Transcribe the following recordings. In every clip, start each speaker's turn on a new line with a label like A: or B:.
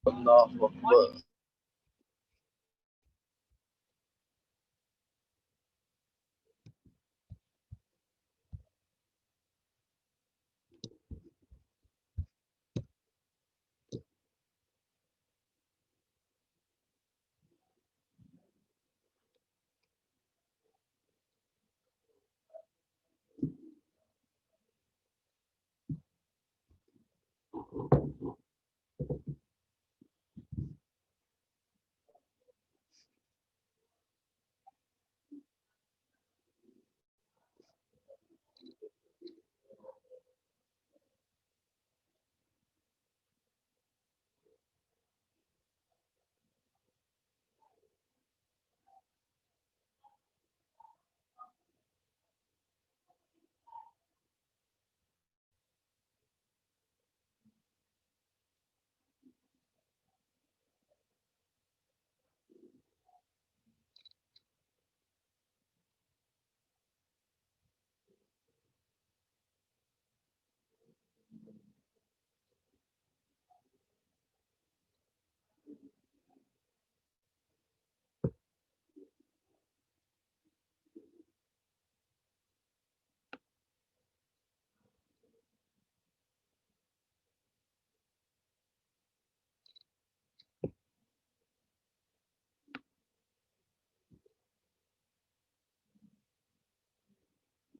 A: अल्लाहु अकबर।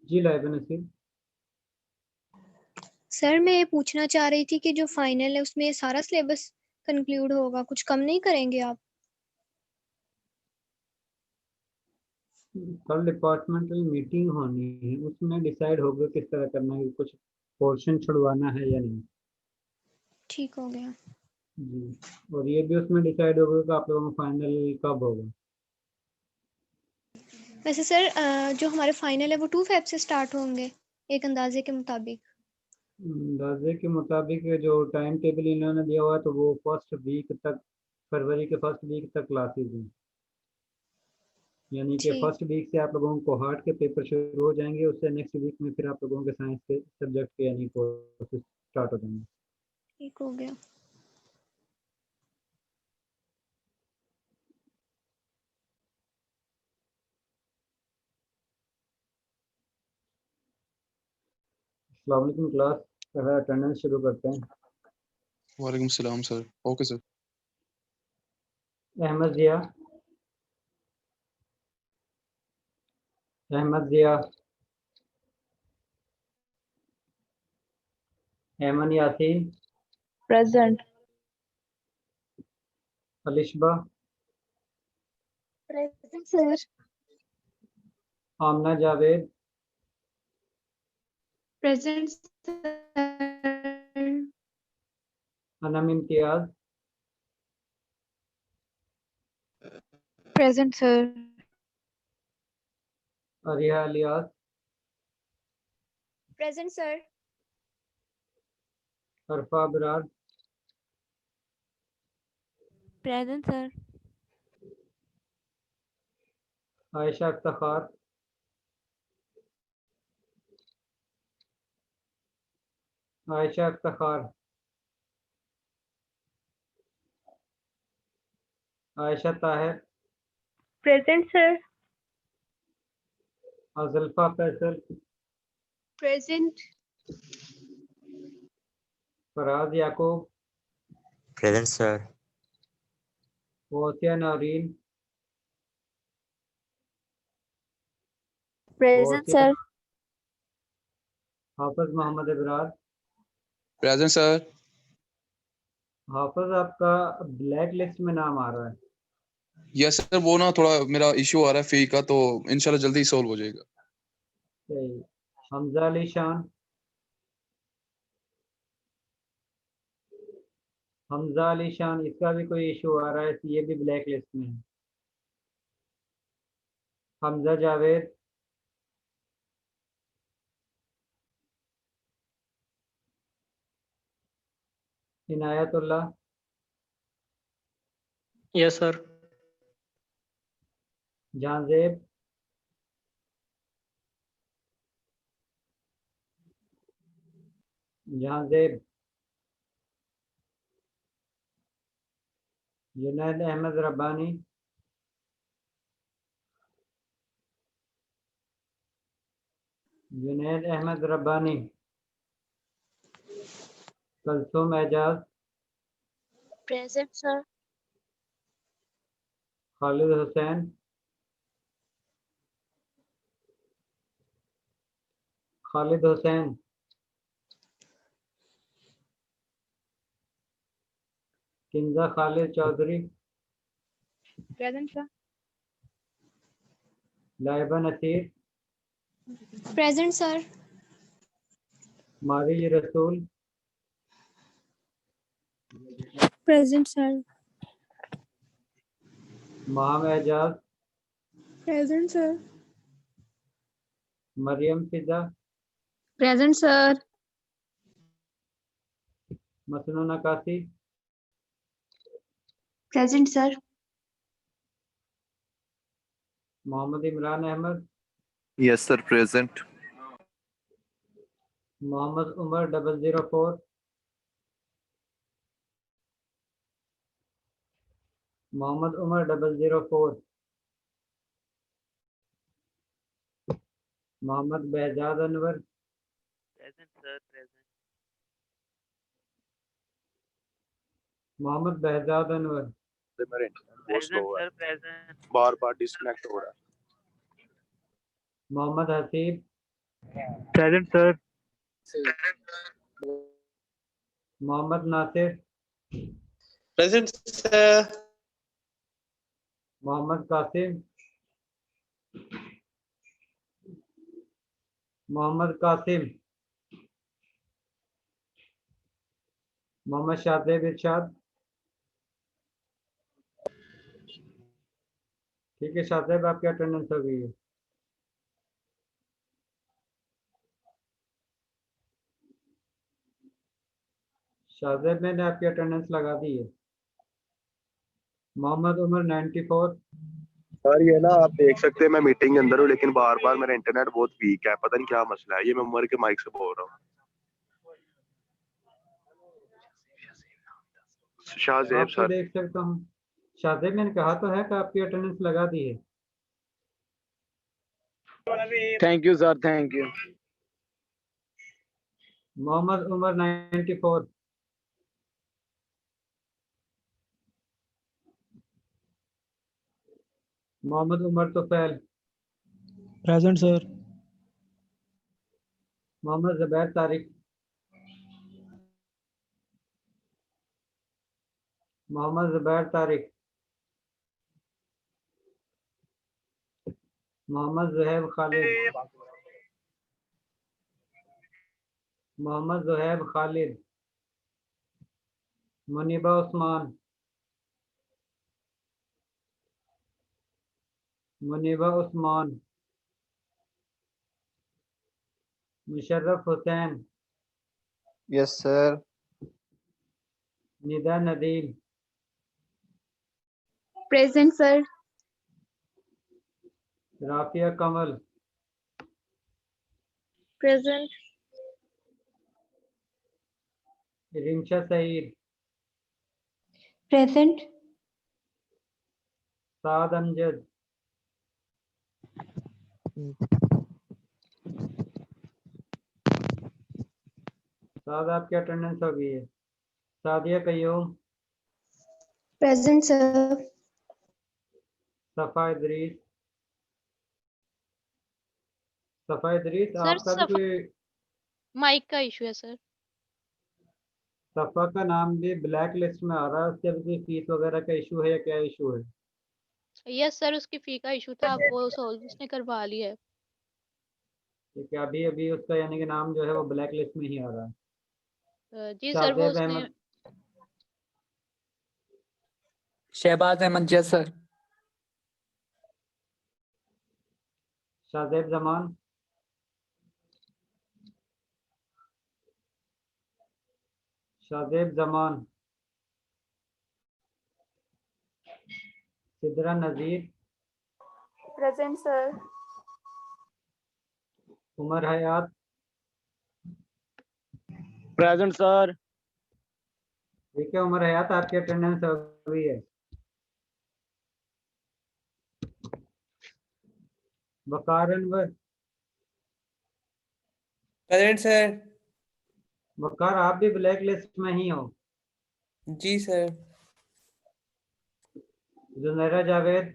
B: जी लाइबा नसीर।
C: सर मैं ये पूछना चाह रही थी कि जो फाइनल है उसमें सारा सिलेबस कंक्लूड होगा, कुछ कम नहीं करेंगे आप?
B: कल डिपार्टमेंटल मीटिंग होनी है, उसमें डिसाइड होगा किस तरह करना है, कुछ पोर्शन छुड़वाना है या नहीं।
C: ठीक हो गया
B: जी, और ये भी उसमें डिसाइड होगा कि आप लोगों का फाइनल कब होगा।
C: वैसे सर जो हमारे फाइनल है वो 2 फेब से स्टार्ट होंगे एक अंदाजे के मुताबिक।
B: अंदाजे के मुताबिक जो टाइम टेबल इन्होंने दिया हुआ है तो वो फर्स्ट वीक तक, फरवरी के फर्स्ट वीक तक क्लासेज हैं, यानी कि
C: ठीक
B: फर्स्ट वीक से आप लोगों को हार्ट के पेपर शुरू हो जाएंगे, उससे नेक्स्ट वीक में फिर आप लोगों के साइंस के सब्जेक्ट के यानी कोर्सेज स्टार्ट हो जाएंगे।
C: ठीक हो गया।
B: अस्सलाम वालेकुम क्लास, पहले अटेंडेंस शुरू करते हैं।
D: वालेकुम सलाम sir. Okay sir.
B: Ahmad Zia, Ahmad Zia, Aiman Yasin,
E: present.
B: Alishba,
E: present sir.
B: Amna Javed,
E: present sir.
B: Anam Imtiaz,
E: present sir.
B: Aria Ilyas,
C: present sir.
B: Arfa Abrar,
E: present sir.
B: Ayesha Iftikhar, Ayesha Iftikhar, Ayesha Tahir,
E: present sir.
B: Azalfa Faisal,
E: present.
B: Faraz Yaqoob,
F: present sir.
B: Wosia Naureen,
E: present
B: Wosia,
E: sir.
B: Hafiz Mohammad Ibrar.
D: Present sir.
B: Hafiz आपका ब्लैक लिस्ट में नाम आ रहा है।
D: यस सर, वो ना थोड़ा मेरा इशू आ रहा है फी का, तो इंशाल्लाह जल्दी सॉल्व हो जाएगा।
B: सही। हमजा अली शान, हमजा अली शान, इसका भी कोई इशू आ रहा है, ये भी ब्लैक लिस्ट में है। Hamza Javed, Inayatullah,
A: Yes, sir.
B: Jahanzeb, Jahanzeb, Junaid Ahmad Rabbani, Junaid Ahmad Rabbani, Kulsoom Ejaz,
E: Present, sir.
B: Khalid Hussain, Khalid Hussain, Kinza Khalid Chaudhry,
E: Present, sir.
B: Laiba Naseer,
C: present sir.
B: Mariz Rasool,
E: Present, sir.
B: Mam Ejaz,
E: Present, sir.
B: Maryam Fiza,
E: Present, sir.
B: Masnoon Akasi,
E: Present, sir.
B: Mohammad Imran Ahmad,
G: Yes, sir. Present.
B: Mohammad Umar 004, Mohammad Umar 004, Mohammad Behzad Anwar,
A: Present, sir. Present.
B: Mohammad Behzad Anwar,
G: मेरा इंटरनेट बहुत स्लो
A: Present,
G: है,
A: sir. Present.
G: बार बार डिस्कनेक्ट हो रहा है।
B: Mohammad Haseeb,
A: Present, sir.
B: Mohammad Nasir,
A: Present, sir.
B: Mohammad Qasim, Mohammad Qasim, Mohammad Shadab इरशाद। ठीक है शादेब, आपकी attendance हो गई है। शादेब, मैंने आपकी अटेंडेंस लगा दी है। मोहम्मद उमर 94,
G: सर ये ना आप देख सकते हैं मैं मीटिंग के अंदर हूँ लेकिन बार बार मेरा इंटरनेट बहुत वीक है, पता नहीं क्या मसला है। ये मैं उमर के माइक से बोल रहा हूँ। शाहजेब
B: आपको
G: सर।
B: देख सकता हूँ। शादेब, मैंने कहा तो है कि आपकी अटेंडेंस लगा दी है।
A: Thank you, sir. Thank you.
B: Mohammad Umar 94, Mohammad Umar Tufail,
H: present sir.
B: Mohammad Zubair Tariq, Mohammad Zubair Tariq, Mohammad Zuhaib Khalid, Mohammad Zuhaib Khalid, Muneeba Usman, Muneeba Usman, Musharraf Hussain,
A: Yes, sir.
B: Nida Nadeem,
E: Present, sir.
B: Rafia Kamal,
E: Present.
B: Rinsha Saeed,
E: Present.
B: Saad Amjad, Saad, आपकी अटेंडेंस हो गई है। Sadia Qayyum,
C: present sir.
B: सफ़ा इदरीस, सफ़ा इदरीस,
E: सर,
B: आपका भी कोई
E: माइक का इशू है सर।
B: सफ़ा का नाम भी ब्लैक लिस्ट में आ रहा है, उसके भी कोई फीस वगैरह का इशू है या क्या इशू है?
E: यस सर, उसकी फी का इशू था, वो सॉल्व उसने करवा लिया है।
B: ठीक है, अभी अभी उसका यानी कि नाम जो है वो ब्लैक लिस्ट में ही आ रहा है।
E: जी सर, वो
B: शादेब
E: उसने
B: अहमद,
H: शहबाज अहमद जज sir.
B: Shadab Zaman, Shadab Zaman, Sidra Nazir,
I: present sir.
B: Umar Hayat,
A: present sir.
B: ठीक है उमर हयात, आपकी अटेंडेंस हो गई है। Waqar Anwar,
J: present sir.
B: वकार आप भी ब्लैक लिस्ट में ही हो।
J: जी सर।
B: जुनैरा जावेद,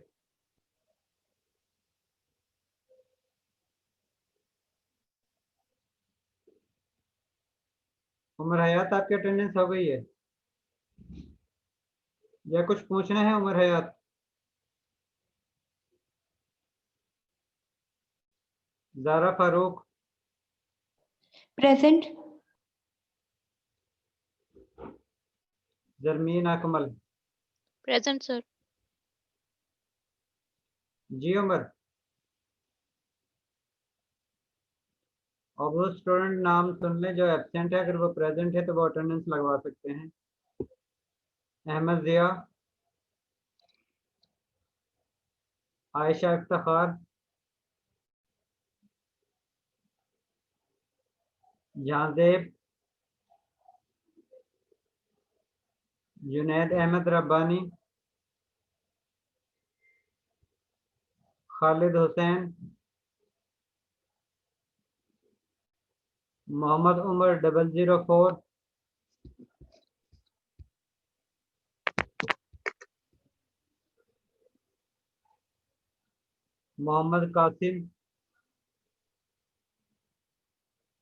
B: उमर हयात, आपकी अटेंडेंस हो गई है या कुछ पूछना है Umar Hayat? Zara Farooq,
I: present.
B: Zarmeen Akmal,
E: present sir.
B: जी उमर। और वो स्टूडेंट नाम सुन लें जो एब्सेंट है, अगर वो प्रेजेंट है तो वो अटेंडेंस लगवा सकते हैं। Ahmed Zia, Ayesha Iftikhar, Jahanzeb, Junaid Ahmad Rabbani, Khalid Hussain, Mohammad Umar 004, Mohammad Qasim,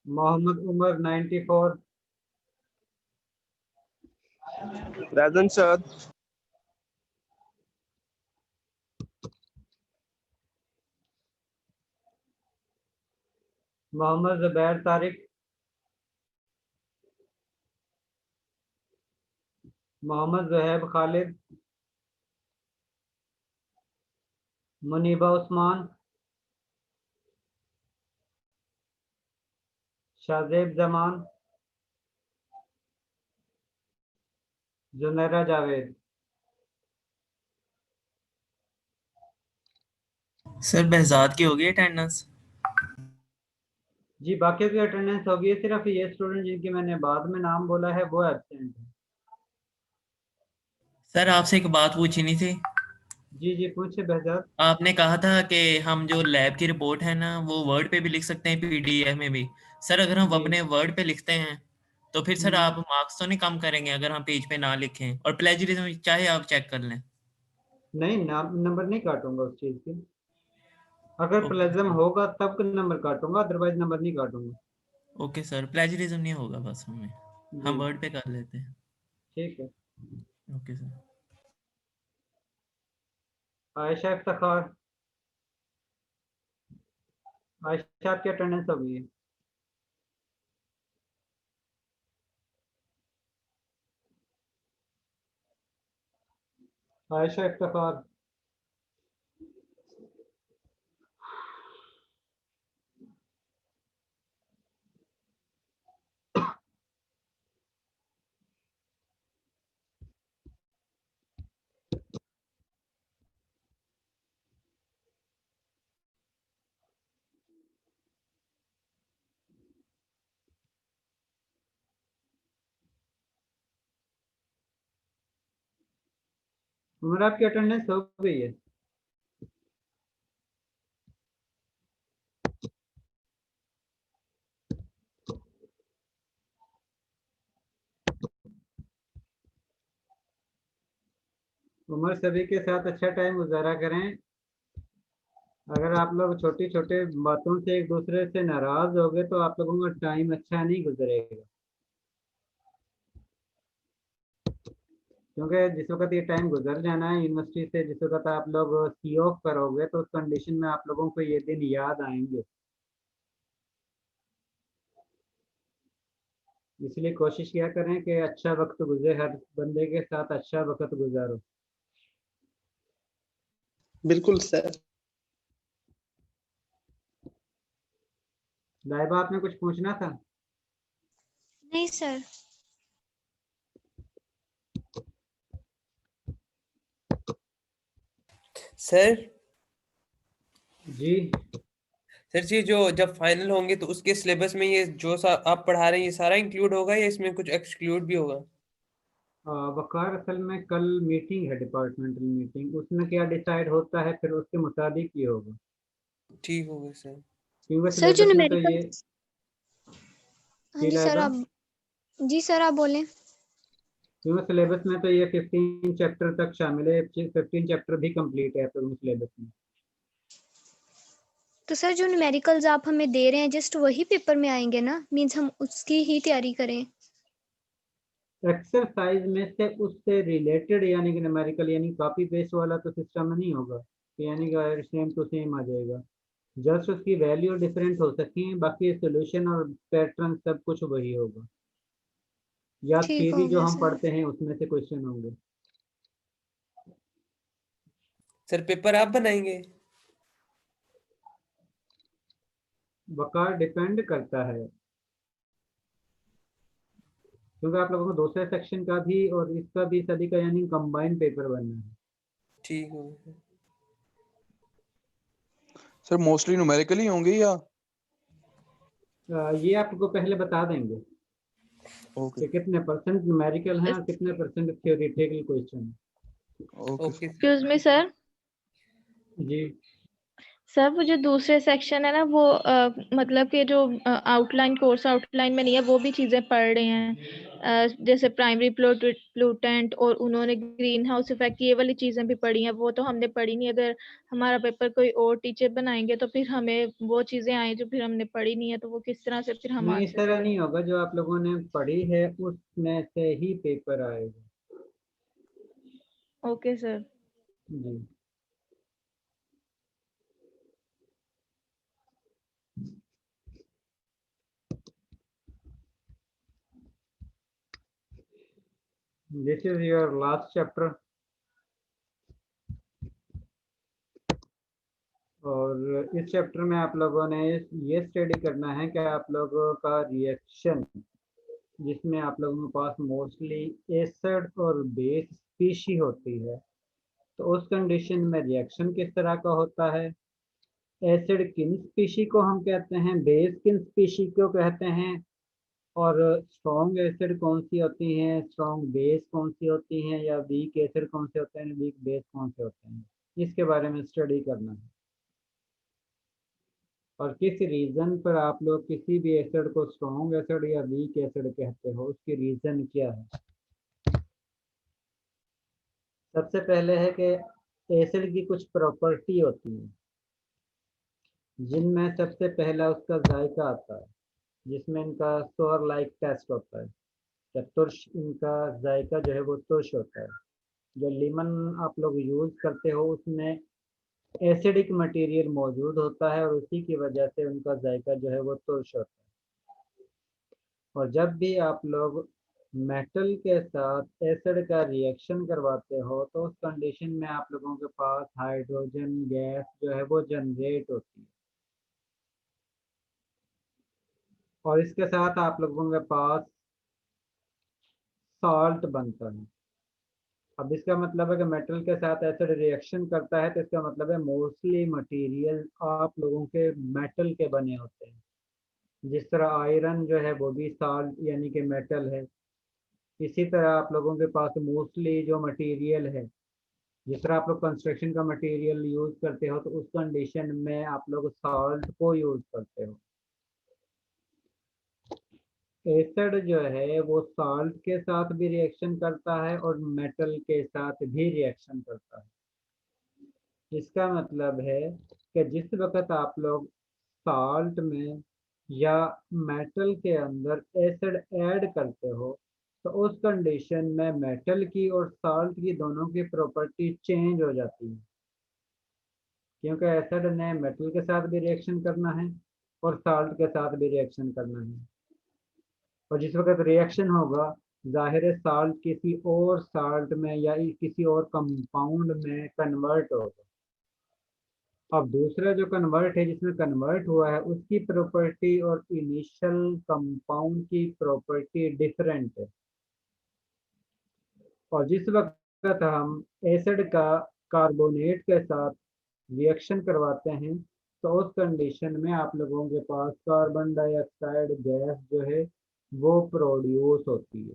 B: Mohammad Umar 94,
G: present sir.
B: Mohammad Zubair Tariq, Mohammad Zuhaib Khalid, Muneeba Usman, Shahzeb Zaman, Junaira Javed.
J: Sir behzad की होगी अटेंडेंस?
B: जी बाकी की अटेंडेंस होगी, सिर्फ ये स्टूडेंट जिनकी मैंने बाद में नाम बोला है वो एब्सेंट है।
J: सर आपसे एक बात पूछनी थी।
B: जी जी पूछे behzad।
J: आपने कहा था कि हम जो लैब की रिपोर्ट है ना वो वर्ड पे भी लिख सकते हैं पीडीएफ में भी। सर अगर हम
B: जी
J: अपने वर्ड पे लिखते हैं तो फिर सर आप मार्क्स तो नहीं कम करेंगे अगर हम पेज पे ना लिखें? और प्लेजरिज्म चाहे आप चेक कर लें।
B: नहीं नंबर नहीं काटूंगा उस चीज की। अगर
J: ओके
B: प्लेजम
J: सर।
B: होगा तब नंबर काटूंगा, अदरवाइज नंबर नहीं काटूंगा।
J: ओके सर, प्लेजरिज्म नहीं होगा बस हमें।
B: जी
J: हम वर्ड पे कर लेते हैं।
B: ठीक है।
J: Okay sir.
B: आयशा इफ्तिखार, आयशा आपकी अटेंडेंस हो गई है। आयशा इफ्तिखार, उमर आपकी अटेंडेंस हो गई है। उमर सभी के साथ अच्छा टाइम गुजारा करें। अगर आप लोग छोटी छोटे बातों से एक दूसरे से नाराज हो गए तो आप लोगों का टाइम अच्छा नहीं गुजरेगा। क्योंकि जिस वक्त ये टाइम गुजर जाना है यूनिवर्सिटी से, जिस वक्त आप लोग सी ऑफ करोगे तो उस कंडीशन में आप लोगों को ये दिन याद आएंगे। इसलिए कोशिश किया करें कि अच्छा वक्त गुजरे, हर बंदे के साथ अच्छा वक्त गुजारो।
A: बिल्कुल सर।
B: लाइबा आपने कुछ पूछना था?
C: नहीं सर।
K: सर
B: जी
K: सर जी जो जब फाइनल होंगे तो उसके सिलेबस में ये जो आप पढ़ा रहे हैं ये सारा इंक्लूड होगा या इसमें कुछ एक्सक्लूड भी होगा?
B: वकार, असल में कल मीटिंग है, डिपार्टमेंटल मीटिंग, उसमें क्या डिसाइड होता है फिर उसके मुताबिक ही होगा।
K: ठीक होगा सर।
B: क्योंकि
C: सर जो
B: सिलेबस में तो
C: न्यूमेरिकल,
B: ये
C: हाँ जी सर
B: लाएगा,
C: आप, जी सर आप बोलें।
B: क्योंकि सिलेबस में तो ये 15 चैप्टर तक शामिल है, 15 चैप्टर भी कंप्लीट है तो सिलेबस में।
C: तो सर जो न्यूमेरिकल्स आप हमें दे रहे हैं जस्ट वही पेपर में आएंगे ना, मीन्स हम उसकी ही तैयारी करें?
B: एक्सरसाइज में से उससे रिलेटेड यानी कि न्यूमेरिकल यानी कॉपी पेस्ट वाला तो सिस्टम में नहीं होगा, यानी कि सेम टू सेम आ जाएगा, जस्ट उसकी वैल्यू डिफरेंट हो सकती है, बाकी सोल्यूशन और पैटर्न सब कुछ वही होगा, या
C: ठीक
B: थ्योरी
C: हो
B: जो
C: गया
B: हम
C: सर।
B: पढ़ते हैं उसमें से क्वेश्चन होंगे।
K: सर पेपर आप बनाएंगे?
B: वकार डिपेंड करता है, क्योंकि आप लोगों को दूसरे सेक्शन का भी और इसका भी सभी का यानी कंबाइंड पेपर बनना है।
K: ठीक होगा
D: सर मोस्टली न्यूमेरिकल ही होंगे या?
B: ये आपको पहले बता देंगे
D: ओके
B: कि कितने परसेंट न्यूमेरिकल हैं और कितने परसेंट थ्योरेटिकल क्वेश्चन है।
D: Okay
E: excuse me sir.
B: जी
E: सर वो जो दूसरे सेक्शन है ना वो मतलब कि जो आउटलाइन कोर्स आउटलाइन में नहीं है वो भी चीजें पढ़ रहे हैं, जैसे प्राइमरी प्लूटेंट और उन्होंने ग्रीन हाउस इफेक्ट, ये वाली चीजें भी पढ़ी हैं, वो तो हमने पढ़ी नहीं। अगर हमारा पेपर कोई और टीचर बनाएंगे तो फिर हमें वो चीजें आई जो फिर हमने पढ़ी नहीं है, तो वो किस तरह से फिर हम
B: नहीं, इस
E: आंसर
B: तरह
E: करें?
B: नहीं होगा, जो आप लोगों ने पढ़ी है उसमें से ही पेपर आएगा।
E: Okay sir.
B: जी this is your last chapter, और इस चैप्टर में आप लोगों ने ये स्टडी करना है कि आप लोगों का रिएक्शन, जिसमें आप लोगों के पास मोस्टली एसिड और बेस स्पीशी होती है, तो उस कंडीशन में रिएक्शन किस तरह का होता है, एसिड किन स्पीशी को हम कहते हैं, बेस किन स्पीशी को कहते हैं, और स्ट्रॉन्ग एसिड कौन सी होती हैं, स्ट्रॉन्ग बेस कौन सी होती हैं, या वीक एसिड कौन से होते हैं, वीक बेस कौन से होते हैं, इसके बारे में स्टडी करना है। और किस रीज़न पर आप लोग किसी भी एसिड को स्ट्रॉन्ग एसिड या वीक एसिड कहते हो, उसकी रीज़न क्या है। सबसे पहले है कि एसिड की कुछ प्रॉपर्टी होती है, जिनमें सबसे पहला उसका जायका आता है, जिसमें इनका सोर लाइक टेस्ट होता है, या तुर्श, इनका जायका जो है वो तुर्श होता है। जो लीमन आप लोग यूज़ करते हो उसमें एसिडिक मटेरियल मौजूद होता है और उसी की वजह से उनका जायका जो है वो तुर्श होता है। और जब भी आप लोग मेटल के साथ एसिड का रिएक्शन करवाते हो तो उस कंडीशन में आप लोगों के पास हाइड्रोजन गैस जो है वो जनरेट होती है, और इसके साथ आप लोगों के पास सॉल्ट बनता है। अब इसका मतलब है कि मेटल के साथ एसिड रिएक्शन करता है, तो इसका मतलब है मोस्टली मटेरियल आप लोगों के मेटल के बने होते हैं। जिस तरह आयरन जो है वो भी सॉल्ट यानी कि मेटल है, इसी तरह आप लोगों के पास मोस्टली जो मटेरियल है, जिस तरह आप लोग कंस्ट्रक्शन का मटेरियल यूज़ करते हो तो उस कंडीशन में आप लोग सॉल्ट को यूज़ करते हो। एसिड जो है वो सॉल्ट के साथ भी रिएक्शन करता है और मेटल के साथ भी रिएक्शन करता है। इसका मतलब है कि जिस वक्त आप लोग सॉल्ट में या मेटल के अंदर एसिड ऐड करते हो तो उस कंडीशन में मेटल की और सॉल्ट की दोनों की प्रॉपर्टी चेंज हो जाती है, क्योंकि एसिड ने मेटल के साथ भी रिएक्शन करना है और सॉल्ट के साथ भी रिएक्शन करना है, और जिस वक्त रिएक्शन होगा जाहिर है साल्ट किसी और साल्ट में या किसी और कंपाउंड में कन्वर्ट होगा। अब दूसरा जो कन्वर्ट है, जिसमें कन्वर्ट हुआ है, उसकी प्रॉपर्टी और इनिशियल कंपाउंड की प्रॉपर्टी डिफरेंट है। और जिस वक्त हम एसिड का कार्बोनेट के साथ रिएक्शन करवाते हैं तो उस कंडीशन में आप लोगों के पास कार्बन डाइऑक्साइड गैस जो है वो प्रोड्यूस होती है।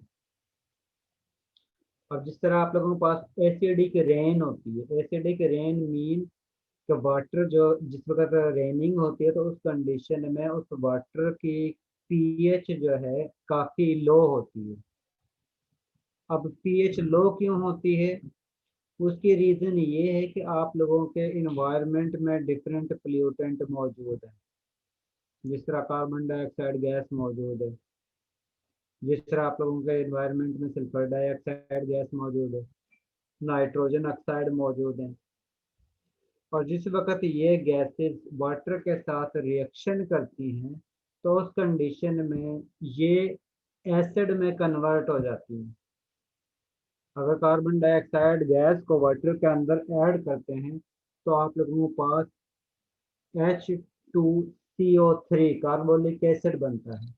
B: अब जिस तरह आप लोगों के पास एसिडिक रेन होती है, एसिडिक रेन मीन कि वाटर जो जिस वक्त रेनिंग होती है तो उस कंडीशन में उस वाटर की पीएच जो है काफ़ी लो होती है। अब पीएच लो क्यों होती है? उसकी रीज़न ये है कि आप लोगों के इन्वायरमेंट में डिफरेंट पोल्यूटेंट मौजूद हैं, जिस तरह कार्बन डाइऑक्साइड गैस मौजूद है, जिस तरह आप लोगों के इन्वायरमेंट में सल्फर डाइऑक्साइड गैस मौजूद है, नाइट्रोजन ऑक्साइड मौजूद है। और जिस वक्त ये गैसेस वाटर के साथ रिएक्शन करती हैं तो उस कंडीशन में ये एसिड में कन्वर्ट हो जाती हैं। अगर कार्बन डाइऑक्साइड गैस को वाटर के अंदर ऐड करते हैं तो आप लोगों के पास H2CO3 कार्बोनिक एसिड बनता है,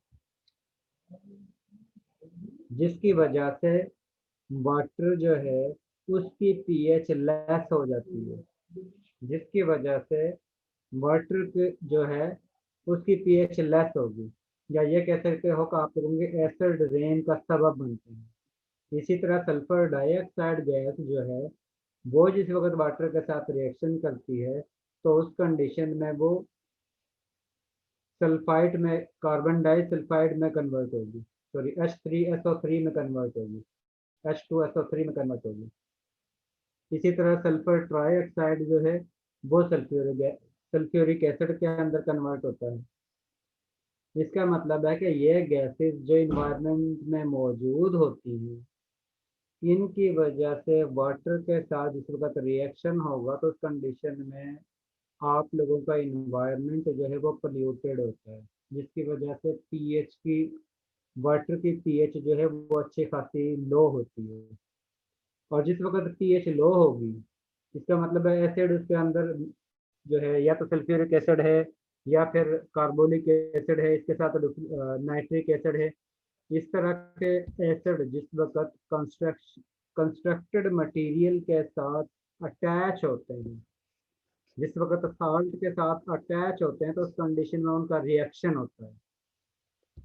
B: जिसकी वजह से वाटर जो है उसकी पीएच लेस हो जाती है, जिसकी वजह से वाटर के जो है उसकी पीएच लेस होगी, या ये कह सकते हो कि आप लोगों के एसिड रेन का सबब बनते हैं। इसी तरह सल्फर डाइऑक्साइड गैस जो है वो जिस वक्त वाटर के साथ रिएक्शन करती है तो उस कंडीशन में वो सल्फाइड में कार्बन डाइसल्फाइड में कन्वर्ट होगी, सॉरी H3SO3 में कन्वर्ट होगी, H2SO3 में कन्वर्ट होगी। इसी तरह सल्फर ट्राइऑक्साइड जो है वो सल्फ्यूरिक एसिड के अंदर कन्वर्ट होता है। इसका मतलब है कि ये गैसेस जो इन्वायरमेंट में मौजूद होती हैं इनकी वजह से वाटर के साथ जिस वक्त रिएक्शन होगा तो उस कंडीशन में आप लोगों का इन्वायरमेंट जो है वो पोल्यूटेड होता है, जिसकी वजह से पीएच की वाटर की पीएच जो है वो अच्छी खासी लो होती है। और जिस वक्त पीएच लो होगी इसका मतलब है एसिड उसके अंदर जो है या तो सल्फ्यूरिक एसिड है या फिर कार्बोनिक एसिड है, इसके साथ नाइट्रिक एसिड है। इस तरह के एसिड जिस वक्त कंस्ट्रक्टेड मटेरियल के साथ अटैच होते हैं, जिस वक्त साल्ट के साथ अटैच होते हैं तो उस कंडीशन में उनका रिएक्शन होता है,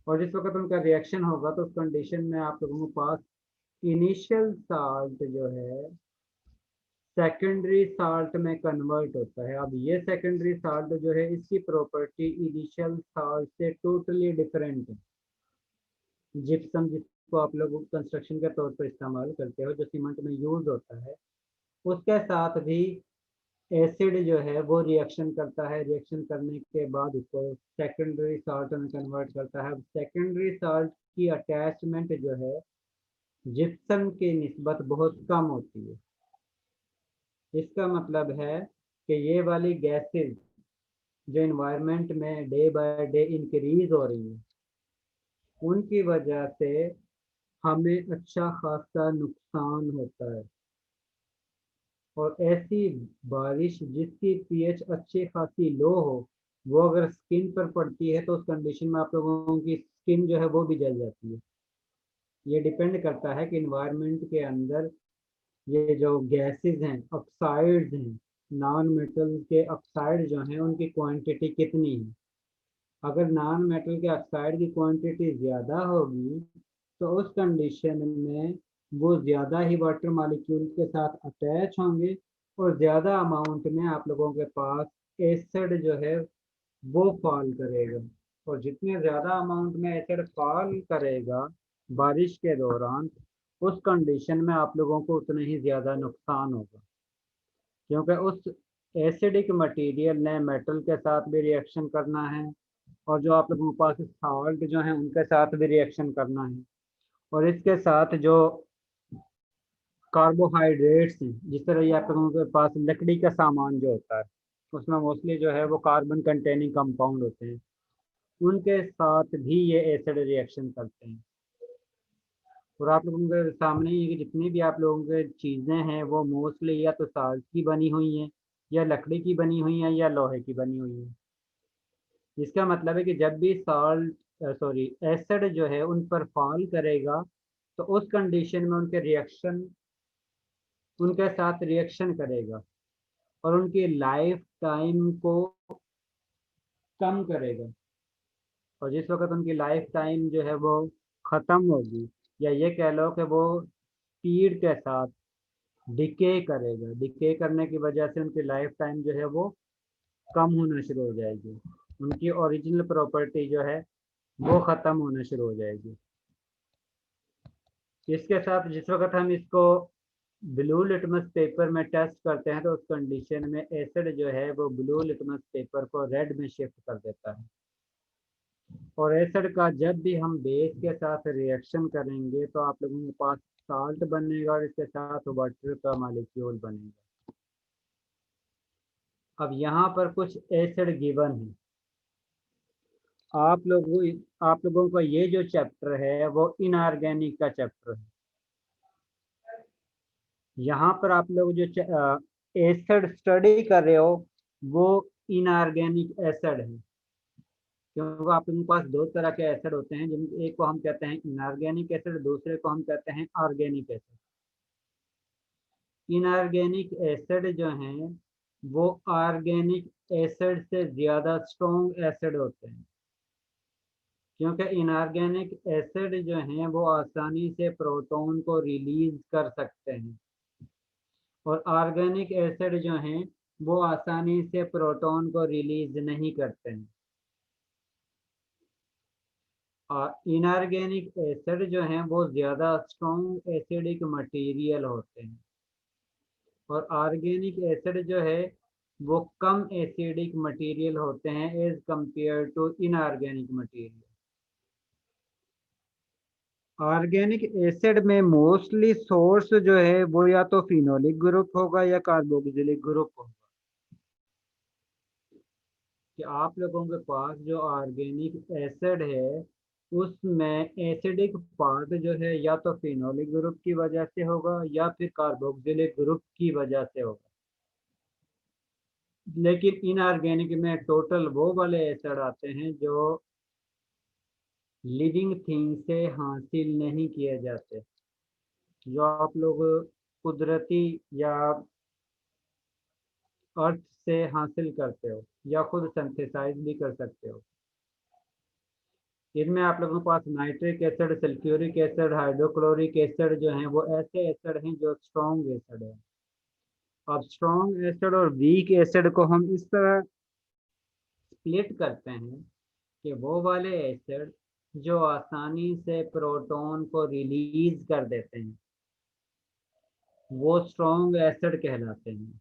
B: और जिस वक्त उनका रिएक्शन होगा तो उस कंडीशन में आप लोगों के पास इनिशियल साल्ट जो है सेकेंडरी साल्ट में कन्वर्ट होता है। अब ये सेकेंडरी साल्ट जो है इसकी प्रॉपर्टी इनिशियल साल्ट से टोटली डिफरेंट है। जिप्सम जिसको आप लोग कंस्ट्रक्शन के तौर पर इस्तेमाल करते हो, जो सीमेंट में यूज होता है, उसके साथ भी एसिड जो है वो रिएक्शन करता है, रिएक्शन करने के बाद उसको सेकेंडरी साल्ट में कन्वर्ट करता है। सेकेंडरी साल्ट की अटैचमेंट जो है जिप्सम के निस्बत बहुत कम होती है। इसका मतलब है कि ये वाली गैसेस जो इन्वायरमेंट में डे बाय डे इंक्रीज हो रही है उनकी वजह से हमें अच्छा खासा नुकसान होता है। और ऐसी बारिश जिसकी पीएच अच्छी खासी लो हो वो अगर स्किन पर पड़ती है तो उस कंडीशन में आप लोगों की स्किन जो है वो भी जल जाती है। ये डिपेंड करता है कि इन्वायरमेंट के अंदर ये जो गैसेस हैं, ऑक्साइड्स हैं, नॉन मेटल के ऑक्साइड जो हैं उनकी क्वांटिटी कितनी है। अगर नॉन मेटल के ऑक्साइड की क्वांटिटी ज़्यादा होगी तो उस कंडीशन में वो ज़्यादा ही वाटर मॉलिक्यूल के साथ अटैच होंगे और ज़्यादा अमाउंट में आप लोगों के पास एसिड जो है वो फॉल करेगा। और जितने ज़्यादा अमाउंट में एसिड फॉल करेगा बारिश के दौरान उस कंडीशन में आप लोगों को उतना ही ज़्यादा नुकसान होगा, क्योंकि उस एसिडिक मटेरियल ने मेटल के साथ भी रिएक्शन करना है और जो आप लोगों के पास साल्ट जो है उनके साथ भी रिएक्शन करना है। और इसके साथ जो कार्बोहाइड्रेट्स हैं, जिस तरह ये आप लोगों के पास लकड़ी का सामान जो होता है उसमें मोस्टली जो है वो कार्बन कंटेनिंग कंपाउंड होते हैं, उनके साथ भी ये एसिड रिएक्शन करते हैं। और आप लोगों के सामने ये जितनी भी आप लोगों के चीज़ें हैं वो मोस्टली या तो साल्ट की बनी हुई हैं या लकड़ी की बनी हुई हैं या लोहे की बनी हुई हैं। इसका मतलब है कि जब भी एसिड जो है उन पर फॉल करेगा तो उस कंडीशन में उनके रिएक्शन उनके साथ रिएक्शन करेगा और उनकी लाइफ टाइम को कम करेगा। और जिस वक्त उनकी लाइफ टाइम जो है वो ख़त्म होगी, या ये कह लो कि वो स्पीड के साथ डिके करेगा, डिके करने की वजह से उनकी लाइफ टाइम जो है वो कम होना शुरू हो जाएगी, उनकी ओरिजिनल प्रॉपर्टी जो है वो ख़त्म होना शुरू हो जाएगी। इसके साथ जिस वक्त हम इसको ब्लू लिटमस पेपर में टेस्ट करते हैं तो उस कंडीशन में एसिड जो है वो ब्लू लिटमस पेपर को रेड में शिफ्ट कर देता है। और एसिड का जब भी हम बेस के साथ रिएक्शन करेंगे तो आप लोगों के पास साल्ट बनेगा और इसके साथ वाटर का मॉलिक्यूल बनेगा। अब यहाँ पर कुछ एसिड गिवन है। आप लोगों का ये जो चैप्टर है वो इनऑर्गेनिक का चैप्टर है। यहाँ पर आप लोग जो एसिड स्टडी कर रहे हो वो इनऑर्गेनिक एसिड है, क्योंकि आप लोगों के पास दो तरह के एसिड होते हैं, जिन एक को हम कहते हैं इनऑर्गेनिक एसिड, दूसरे को हम कहते हैं ऑर्गेनिक एसिड। इनऑर्गेनिक एसिड जो हैं वो ऑर्गेनिक एसिड से ज़्यादा स्ट्रॉन्ग एसिड होते हैं, क्योंकि इनऑर्गेनिक एसिड जो हैं वो आसानी से प्रोटॉन को रिलीज कर सकते हैं और ऑर्गेनिक एसिड जो हैं वो आसानी से प्रोटॉन को रिलीज नहीं करते हैं। और इनऑर्गेनिक एसिड जो हैं वो ज़्यादा स्ट्रॉन्ग एसिडिक मटेरियल होते हैं और ऑर्गेनिक एसिड जो है वो कम एसिडिक मटेरियल होते हैं as compared to inorganic material. Organic acid में मोस्टली सोर्स जो है वो या तो फिनोलिक ग्रुप होगा या कार्बोक्सिलिक ग्रुप होगा। कि आप लोगों के पास जो ऑर्गेनिक एसिड है उसमें एसिडिक पार्ट जो है या तो फिनोलिक ग्रुप की वजह से होगा या फिर कार्बोक्सिलिक ग्रुप की वजह से होगा। लेकिन इनऑर्गेनिक में टोटल वो वाले एसिड आते हैं जो लिविंग थिंग से हासिल नहीं किए जाते, जो आप लोग कुदरती या अर्थ से हासिल करते हो या खुद सिंथेसाइज भी कर सकते हो। इनमें आप लोगों के पास nitric acid, sulphuric acid, hydrochloric acid जो हैं वो ऐसे एसिड हैं जो स्ट्रॉन्ग एसिड है। अब स्ट्रॉन्ग एसिड और वीक एसिड को हम इस तरह स्प्लिट करते हैं कि वो वाले एसिड जो आसानी से प्रोटॉन को रिलीज कर देते हैं वो स्ट्रॉन्ग एसिड कहलाते हैं,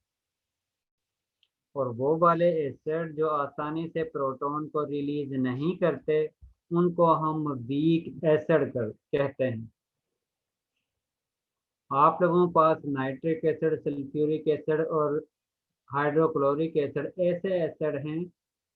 B: और वो वाले एसिड जो आसानी से प्रोटॉन को रिलीज नहीं करते उनको हम वीक एसिड कहते हैं। आप लोगों के पास नाइट्रिक एसिड, सल्फ्यूरिक एसिड और हाइड्रोक्लोरिक एसिड ऐसे एसिड हैं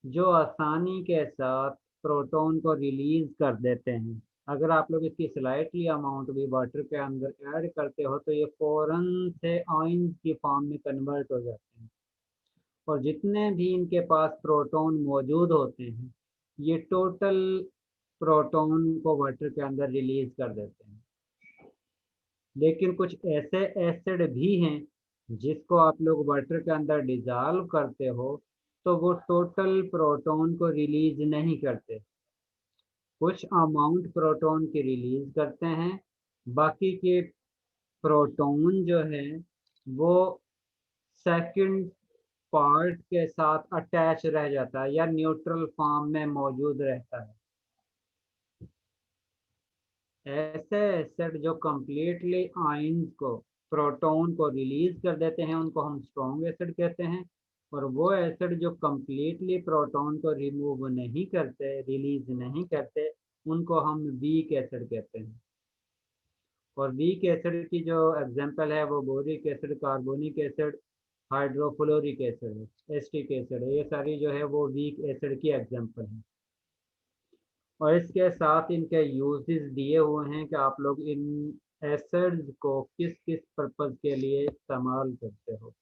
B: जो आसानी के साथ प्रोटॉन को रिलीज कर देते हैं। अगर आप लोग इसकी स्लाइटली अमाउंट भी वाटर के अंदर ऐड करते हो तो ये फौरन से आयन की फॉर्म में कन्वर्ट हो जाते हैं, और जितने भी इनके पास प्रोटॉन मौजूद होते हैं ये टोटल प्रोटॉन को वाटर के अंदर रिलीज कर देते हैं। लेकिन कुछ ऐसे एसिड भी हैं जिसको आप लोग वाटर के अंदर डिजॉल्व करते हो तो वो टोटल प्रोटॉन को रिलीज नहीं करते, कुछ अमाउंट प्रोटॉन की रिलीज करते हैं, बाकी के प्रोटॉन जो है वो सेकंड पार्ट के साथ अटैच रह जाता है या न्यूट्रल फॉर्म में मौजूद रहता है। ऐसे एसिड जो कम्प्लीटली आयंस को, प्रोटॉन को रिलीज कर देते हैं उनको हम स्ट्रॉन्ग एसिड कहते हैं, और वो एसिड जो कम्प्लीटली प्रोटॉन को रिमूव नहीं करते, रिलीज नहीं करते, उनको हम वीक एसिड कहते हैं। और वीक एसिड की जो एग्जांपल है वो boric acid, carbonic acid, hydrofluoric acid है, एसिटिक एसिड है, ये सारी जो है वो वीक एसिड की एग्जांपल है। और इसके साथ इनके यूजेस दिए हुए हैं कि आप लोग इन एसिड्स को किस किस पर्पज के लिए इस्तेमाल करते हो,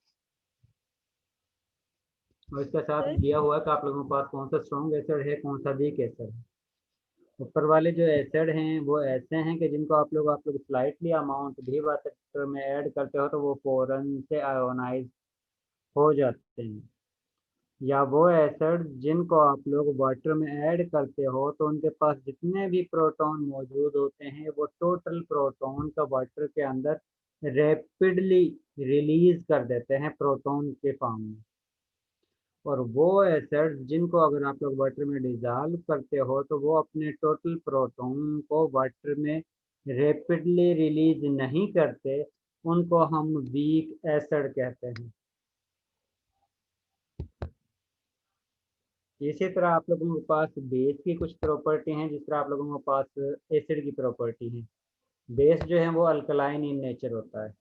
B: और इसके साथ दिया हुआ है कि आप लोगों के पास कौन सा स्ट्रॉन्ग एसिड है, कौन सा वीक एसिड है। ऊपर वाले जो एसिड हैं वो ऐसे हैं कि जिनको आप लोग स्लाइटली अमाउंट भी वाटर में ऐड करते हो तो वो फौरन से आयोनाइज हो जाते हैं, या वो एसिड जिनको आप लोग वाटर में ऐड करते हो तो उनके पास जितने भी प्रोटॉन मौजूद होते हैं वो टोटल प्रोटॉन का वाटर के अंदर रैपिडली रिलीज कर देते हैं प्रोटॉन के फॉर्म में। और वो एसिड जिनको अगर आप लोग वाटर में डिजॉल्व करते हो तो वो अपने टोटल प्रोटॉन को वाटर में रैपिडली रिलीज नहीं करते, उनको हम वीक एसिड कहते हैं। इसी तरह आप लोगों के पास बेस की कुछ प्रॉपर्टी हैं, जिस तरह आप लोगों के पास एसिड की प्रॉपर्टी है। बेस जो है वो अल्कलाइन इन नेचर होता है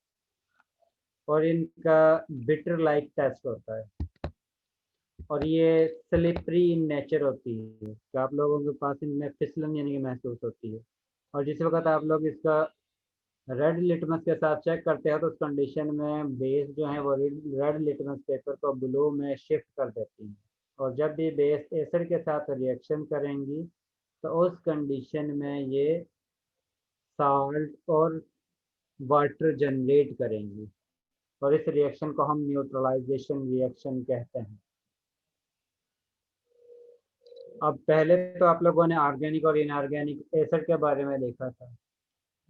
B: और इनका बिटर लाइक टेस्ट होता है, और ये स्लिपरी इन नेचर होती है कि आप लोगों के पास इनमें फिसलन यानी कि महसूस होती है। और जिस वक्त आप लोग इसका रेड लिटमस के साथ चेक करते हैं तो उस कंडीशन में बेस जो है वो रेड लिटमस पेपर को ब्लू में शिफ्ट कर देती है, और जब भी बेस एसिड के साथ रिएक्शन करेंगी तो उस कंडीशन में ये साल्ट और वाटर जनरेट करेंगी, और इस रिएक्शन को हम न्यूट्रलाइजेशन रिएक्शन कहते हैं। अब पहले तो आप लोगों ने ऑर्गेनिक और इनऑर्गेनिक एसिड के बारे में देखा था।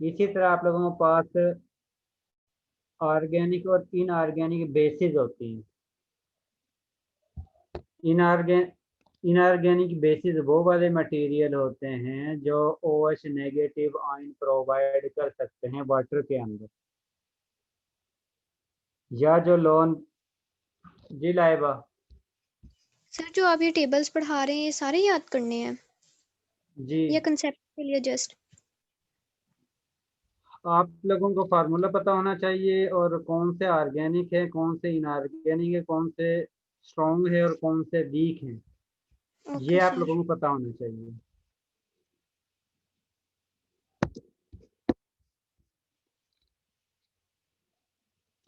B: इसी तरह आप लोगों के पास ऑर्गेनिक और इनऑर्गेनिक बेसिस होती हैं। इनऑर्गेनिक बेसिस वो वाले मटेरियल होते हैं जो OH नेगेटिव आयन प्रोवाइड कर सकते हैं वाटर के अंदर, या जो लोन जी लाइबा
C: सर जो आप ये टेबल्स पढ़ा रहे हैं ये सारे याद करने हैं
B: जी।
C: या कंसेप्ट के लिए जस्ट?
B: आप लोगों को फार्मूला पता होना चाहिए और कौन से ऑर्गेनिक है, कौन से इनऑर्गेनिक है, कौन से स्ट्रॉन्ग है और कौन से वीक हैं, ये आप लोगों को पता होना चाहिए।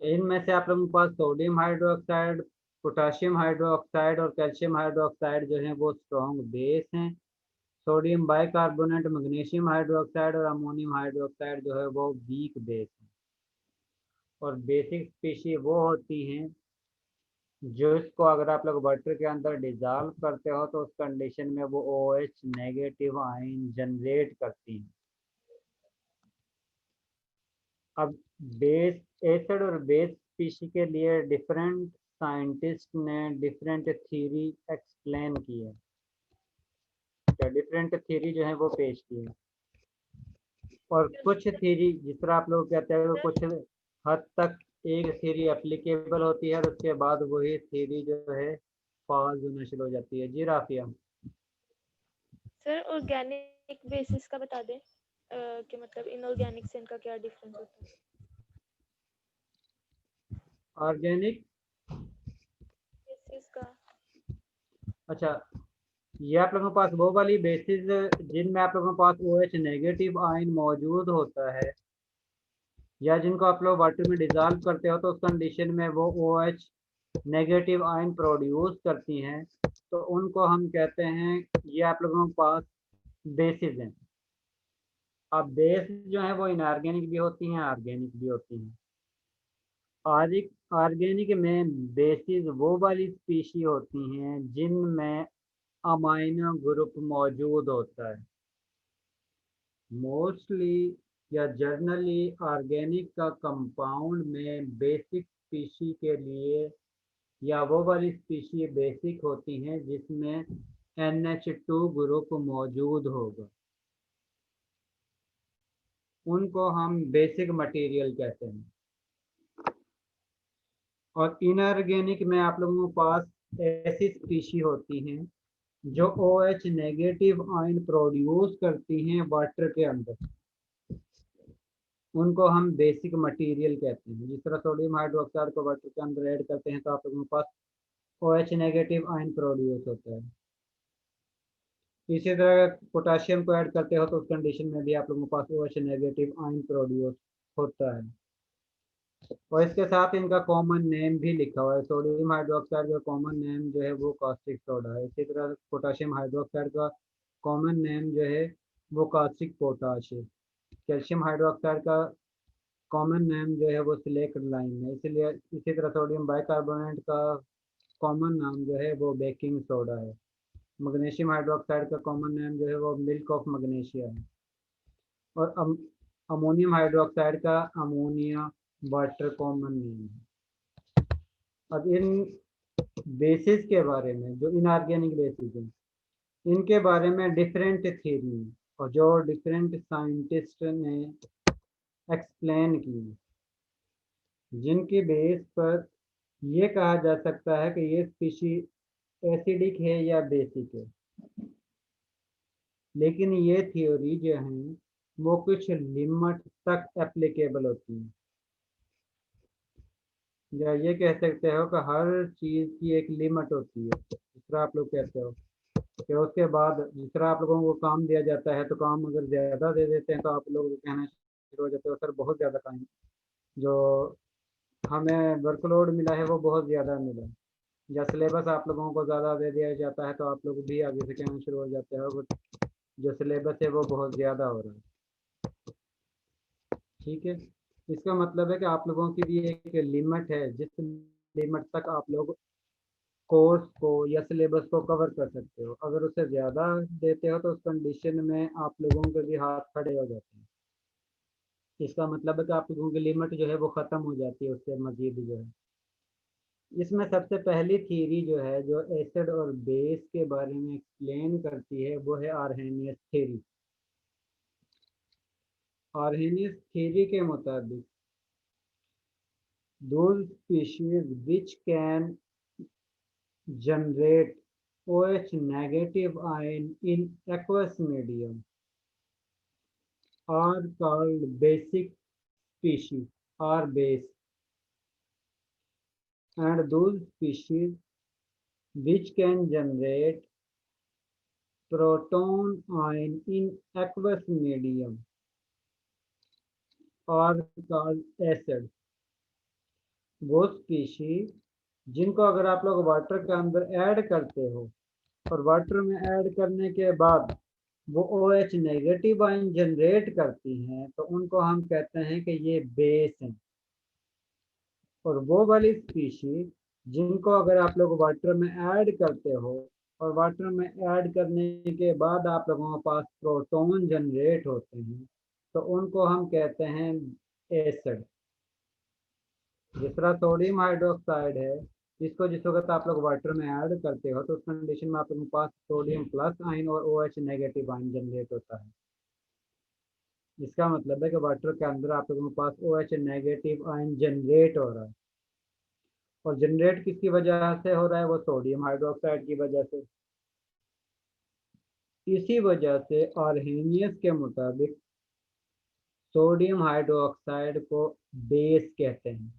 B: इनमें से आप लोगों के पास सोडियम हाइड्रोक्साइड, पोटाशियम हाइड्रोक्साइड और कैल्शियम हाइड्रोक्साइड जो है वो स्ट्रॉन्ग बेस हैं। सोडियम बाइकार्बोनेट, मैग्नीशियम हाइड्रोक्साइड और अमोनियम हाइड्रोक्साइड जो है वो वीक बेस है। और बेसिक स्पीशी वो होती हैं जो इसको अगर आप लोग वाटर के अंदर डिजॉल्व करते हो तो उस कंडीशन में वो OH नेगेटिव आयन जनरेट करती हैं। अब बेस एसिड और बेस स्पीशी के लिए डिफरेंट साइंटिस्ट ने डिफरेंट थ्योरी एक्सप्लेन की है, डिफरेंट थ्योरी जो है वो पेश की है। और कुछ थ्योरी जिस तरह आप लोग कहते हैं कुछ हद तक एक थ्योरी एप्लीकेबल होती है और उसके बाद वही थ्योरी जो है फॉल्स होना शुरू हो जाती है। जी राफिया
E: सर ऑर्गेनिक बेसिस का बता दें कि मतलब इनऑर्गेनिक से इनका क्या डिफरेंस होता है?
B: ऑर्गेनिक
E: बेसिस का
B: अच्छा, ये आप लोगों के पास वो वाली बेसिस जिनमें आप लोगों के पास OH नेगेटिव आयन मौजूद होता है, या जिनको आप लोग वाटर में डिजॉल्व करते हो तो उस कंडीशन में वो OH नेगेटिव आयन प्रोड्यूस करती हैं, तो उनको हम कहते हैं ये आप लोगों के पास बेसिस हैं। अब बेस जो है वो इनऑर्गेनिक भी होती हैं, ऑर्गेनिक भी होती हैं। ऑर्गेनिक में बेसिस वो वाली स्पीशी होती हैं जिनमें अमाइनो ग्रुप मौजूद होता है। मोस्टली या जनरली ऑर्गेनिक का कंपाउंड में बेसिक स्पीशी के लिए या वो वाली स्पीशी बेसिक होती हैं जिसमें NH2 ग्रुप मौजूद होगा, उनको हम बेसिक मटेरियल कहते हैं। और इनऑर्गेनिक में आप लोगों के पास ऐसी स्पीशी होती हैं जो OH नेगेटिव आयन प्रोड्यूस करती हैं वाटर के अंदर, उनको हम बेसिक मटेरियल कहते हैं। जिस तरह सोडियम हाइड्रोक्साइड को वाटर के अंदर ऐड करते हैं तो आप लोगों के पास OH नेगेटिव आयन प्रोड्यूस होता है। इसी तरह पोटाशियम को ऐड करते हो तो उस कंडीशन में भी आप लोगों के पास OH नेगेटिव आयन प्रोड्यूस होता है। और इसके साथ इनका कॉमन नेम भी लिखा हुआ है। सोडियम हाइड्रोक्साइड का कॉमन नेम जो है वो कास्टिक सोडा है। इसी तरह पोटाशियम हाइड्रोक्साइड का कॉमन नेम जो है वो कास्टिक पोटाश है। कैल्शियम हाइड्रोक्साइड का कॉमन नेम जो है वो सिलेक्ट लाइन है, इसलिए इसी तरह सोडियम बाइकार्बोनेट का कॉमन नाम जो है वो बेकिंग सोडा है। मैग्नीशियम हाइड्रोक्साइड का कॉमन नेम जो है वो मिल्क ऑफ मैग्नीशिया है। और अमोनियम हाइड्रोक्साइड का अमोनिया वाटर कॉमन नेम है। अब इन बेसिस के बारे में, जो इनऑर्गेनिक बेसिस हैं, इनके बारे में डिफरेंट थ्योरी है और जो डिफरेंट साइंटिस्ट ने एक्सप्लेन की, जिनके बेस पर ये कहा जा सकता है कि ये स्पीशीज एसिडिक है या बेसिक है। लेकिन ये थ्योरी जो है वो कुछ लिमिट तक एप्लीकेबल होती है, या ये कह सकते हो कि हर चीज़ की एक लिमिट होती है। जिस तरह आप लोग कहते हो कि उसके बाद जिस तरह आप लोगों को काम दिया जाता है तो काम अगर ज़्यादा दे देते हैं तो आप लोग कहना शुरू हो जाते हो सर बहुत ज़्यादा काम, जो हमें वर्कलोड मिला है वो बहुत ज़्यादा मिला। या सिलेबस आप लोगों को ज़्यादा दे दिया जाता है तो आप लोग भी आगे से कहना शुरू हो जाते हो जो सिलेबस है वो बहुत ज़्यादा हो रहा है। ठीक है, इसका मतलब है कि आप लोगों की भी एक लिमिट है जिस लिमिट तक आप लोग कोर्स को या सिलेबस को कवर कर सकते हो। अगर उससे ज़्यादा देते हो तो उस कंडीशन में आप लोगों के भी हाथ खड़े हो जाते हैं। इसका मतलब है कि आप लोगों की लिमिट जो है वो ख़त्म हो जाती है उससे मज़ीद जो है। इसमें सबसे पहली थ्योरी जो है जो एसिड और बेस के बारे में एक्सप्लेन करती है वो है आर्हेनियस थ्योरी। आर्हेनियस थ्योरी के मुताबिक those species which can generate OH negative ion in aqueous medium are called basic species or base, and those species which can generate proton ion in aqueous medium are called acid। वो species जिनको अगर आप लोग water के अंदर add करते हो और वाटर में ऐड करने के बाद वो OH नेगेटिव आयन जनरेट करती हैं तो उनको हम कहते हैं कि ये बेस हैं। और वो वाली स्पीशीज जिनको अगर आप लोग वाटर में ऐड करते हो और वाटर में ऐड करने के बाद आप लोगों के पास प्रोटॉन जनरेट होते हैं तो उनको हम कहते हैं एसिड। जिस तरह सोडियम हाइड्रोक्साइड है, इसको जिस वक्त आप लोग वाटर में ऐड करते हो तो उस कंडीशन में आप लोगों के पास सोडियम प्लस आयन और OH नेगेटिव आयन जनरेट होता है। इसका मतलब है कि वाटर के अंदर आप लोगों के पास OH नेगेटिव आयन जनरेट हो रहा है। और जनरेट किसकी वजह से हो रहा है? वो सोडियम हाइड्रोक्साइड की वजह से। इसी वजह से आर्हेनियस के मुताबिक सोडियम हाइड्रोक्साइड को बेस कहते हैं।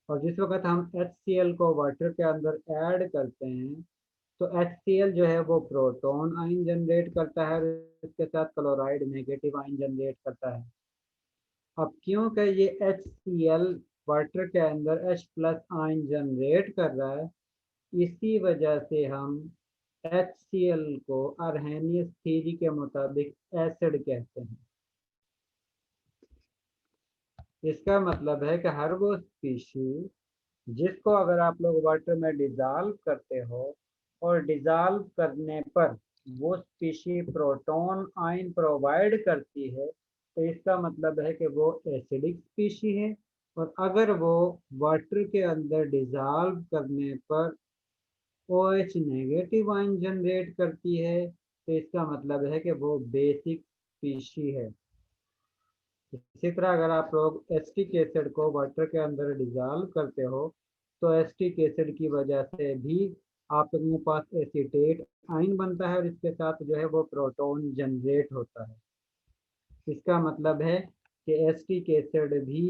B: और जिस वक्त हम HCl को वाटर के अंदर ऐड करते हैं तो HCl जो है वो प्रोटॉन आयन जनरेट करता है और इसके साथ क्लोराइड नेगेटिव आयन जनरेट करता है। अब क्योंकि ये HCl वाटर के अंदर H+ आयन जनरेट कर रहा है, इसी वजह से हम HCl को आर्हेनियस थ्योरी के मुताबिक एसिड कहते हैं। इसका मतलब है कि हर वो स्पीशीज जिसको अगर आप लोग वाटर में डिज़ोल्व करते हो और डिज़ोल्व करने पर वो स्पीशीज प्रोटॉन आयन प्रोवाइड करती है तो इसका मतलब है कि वो एसिडिक स्पीशी है। और अगर वो वाटर के अंदर डिज़ोल्व करने पर OH नेगेटिव आयन जनरेट करती है तो इसका मतलब है कि वो बेसिक स्पीशी है। इसी तरह अगर आप लोग एसिटिक एसिड को वाटर के अंदर डिज़ोल्व करते हो तो एसिटिक एसिड की वजह से भी आप लोगों के पास एसीटेट आयन बनता है और इसके साथ जो है वो प्रोटॉन जनरेट होता है। इसका मतलब है कि एसिटिक एसिड भी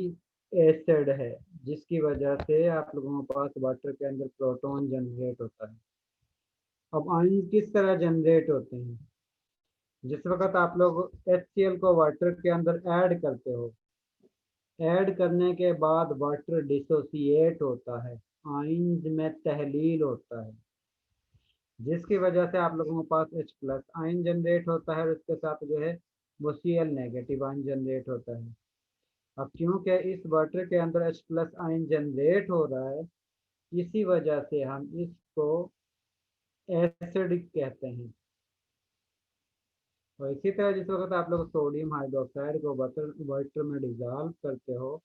B: एसिड है जिसकी वजह से आप लोगों के पास वाटर के अंदर प्रोटॉन जनरेट होता है। अब आयन किस तरह जनरेट होते हैं? जिस वक्त आप लोग HCl को वाटर के अंदर ऐड करते हो, ऐड करने के बाद वाटर डिसोसिएट होता है, आयन्स में तहलील होता है। जिसकी वजह से आप लोगों के पास H+ आयन जनरेट होता है और उसके साथ जो है वो Cl नेगेटिव आयन जनरेट होता है। अब क्योंकि इस वाटर के अंदर H+ आयन जनरेट हो रहा है, इसी वजह से हम इसको एसिडिक कहते हैं। और इसी तरह जिस वक्त आप लोग सोडियम हाइड्रोक्साइड को वाटर में डिजॉल्व करते हो,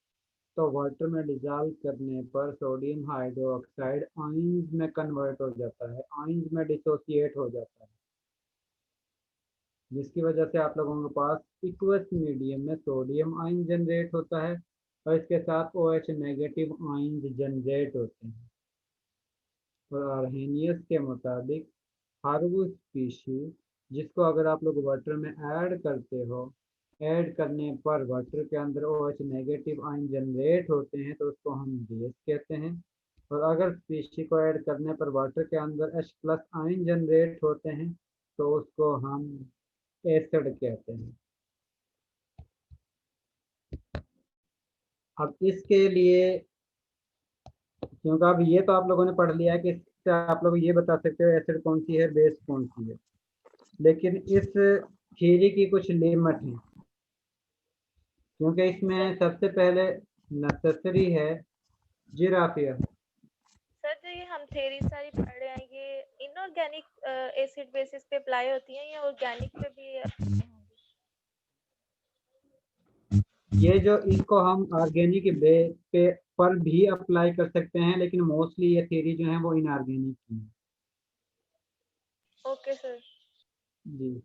B: तो वाटर में डिजॉल्व करने पर सोडियम हाइड्रोक्साइड आयंस में कन्वर्ट हो जाता है, आयंस में डिसोसिएट हो जाता है, जिसकी वजह से आप लोगों के पास इक्वस मीडियम में सोडियम आयन जनरेट होता है और इसके साथ OH नेगेटिव आयंस जनरेट होते हैं। और आर्हेनियस के मुताबिक हर वो स्पीशीज जिसको अगर आप लोग वाटर में ऐड करते हो, ऐड करने पर वाटर के अंदर OH नेगेटिव आयन जनरेट होते हैं तो उसको हम बेस कहते हैं। और अगर स्पीशी को ऐड करने पर वाटर के अंदर H+ आयन जनरेट होते हैं तो उसको हम एसिड कहते हैं। अब इसके लिए, क्योंकि अब ये तो आप लोगों ने पढ़ लिया है कि इससे आप लोग ये बता सकते हो एसिड कौन सी है, बेस कौन सी है, लेकिन इस थ्योरी की कुछ लिमिट है, क्योंकि इसमें सबसे पहले नेसेसरी है जिराफिया।
E: सर जो ये हम थ्योरी सारी पढ़ रहे हैं, ये इनऑर्गेनिक एसिड बेसिस पे अप्लाई होती हैं या ऑर्गेनिक पे भी apply होंगी?
B: ये जो इसको हम ऑर्गेनिक पे पर भी अप्लाई कर सकते हैं, लेकिन मोस्टली ये थ्योरी जो है वो इनऑर्गेनिक की है।
E: Okay sir.
B: जी,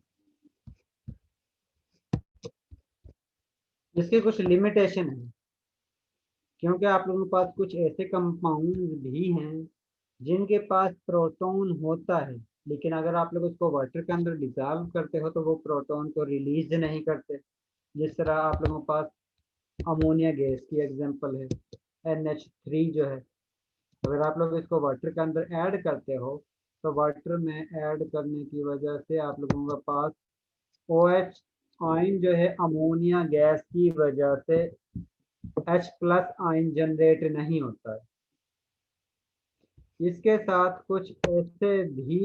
B: इसके कुछ लिमिटेशन है, क्योंकि आप लोगों के पास कुछ ऐसे कंपाउंड भी हैं जिनके पास प्रोटॉन होता है, लेकिन अगर आप लोग उसको वाटर के अंदर डिसॉल्व करते हो तो वो प्रोटॉन को रिलीज नहीं करते। जिस तरह आप लोगों के पास अमोनिया गैस की एग्जांपल है, NH3 जो है, अगर आप लोग इसको वाटर के अंदर ऐड करते हो तो वाटर में ऐड करने की वजह से आप लोगों के पास OH आयन जो है अमोनिया गैस की वजह से H+ आयन जनरेट नहीं होता है। इसके साथ कुछ ऐसे भी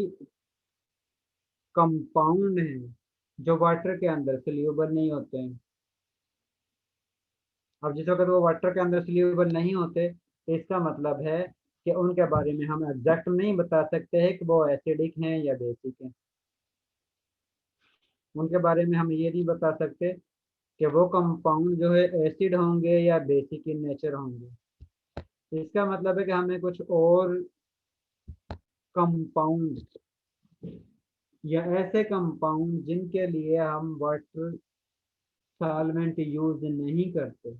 B: कंपाउंड हैं जो वाटर के अंदर सोल्यूबल नहीं होते हैं। अब जिस वक्त वो वाटर के अंदर सोल्यूबल नहीं होते तो इसका मतलब है कि उनके बारे में हम एग्जैक्ट नहीं बता सकते हैं कि वो एसिडिक हैं या बेसिक हैं। उनके बारे में हम ये नहीं बता सकते कि वो कंपाउंड जो है एसिड होंगे या बेसिक इन नेचर होंगे। इसका मतलब है कि हमें कुछ और कंपाउंड या ऐसे कंपाउंड जिनके लिए हम वाटर सॉल्वेंट यूज नहीं करते,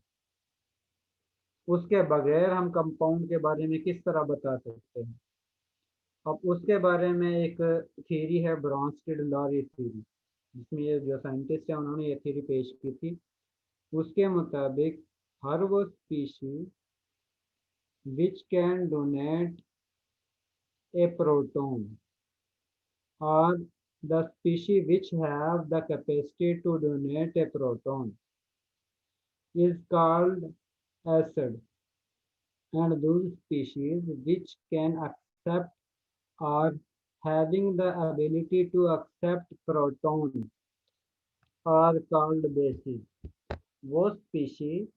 B: उसके बगैर हम कंपाउंड के बारे में किस तरह बता सकते हैं। अब उसके बारे में एक थ्योरी है ब्रॉन्स्टेड-लॉरी थ्योरी, जिसमें ये जो साइंटिस्ट है उन्होंने ये थ्योरी पेश की थी। उसके मुताबिक हर वो species which can donate a proton or the species which have the capacity to donate a proton is called acid, and those species which can accept or having the ability to accept proton are called bases. वो species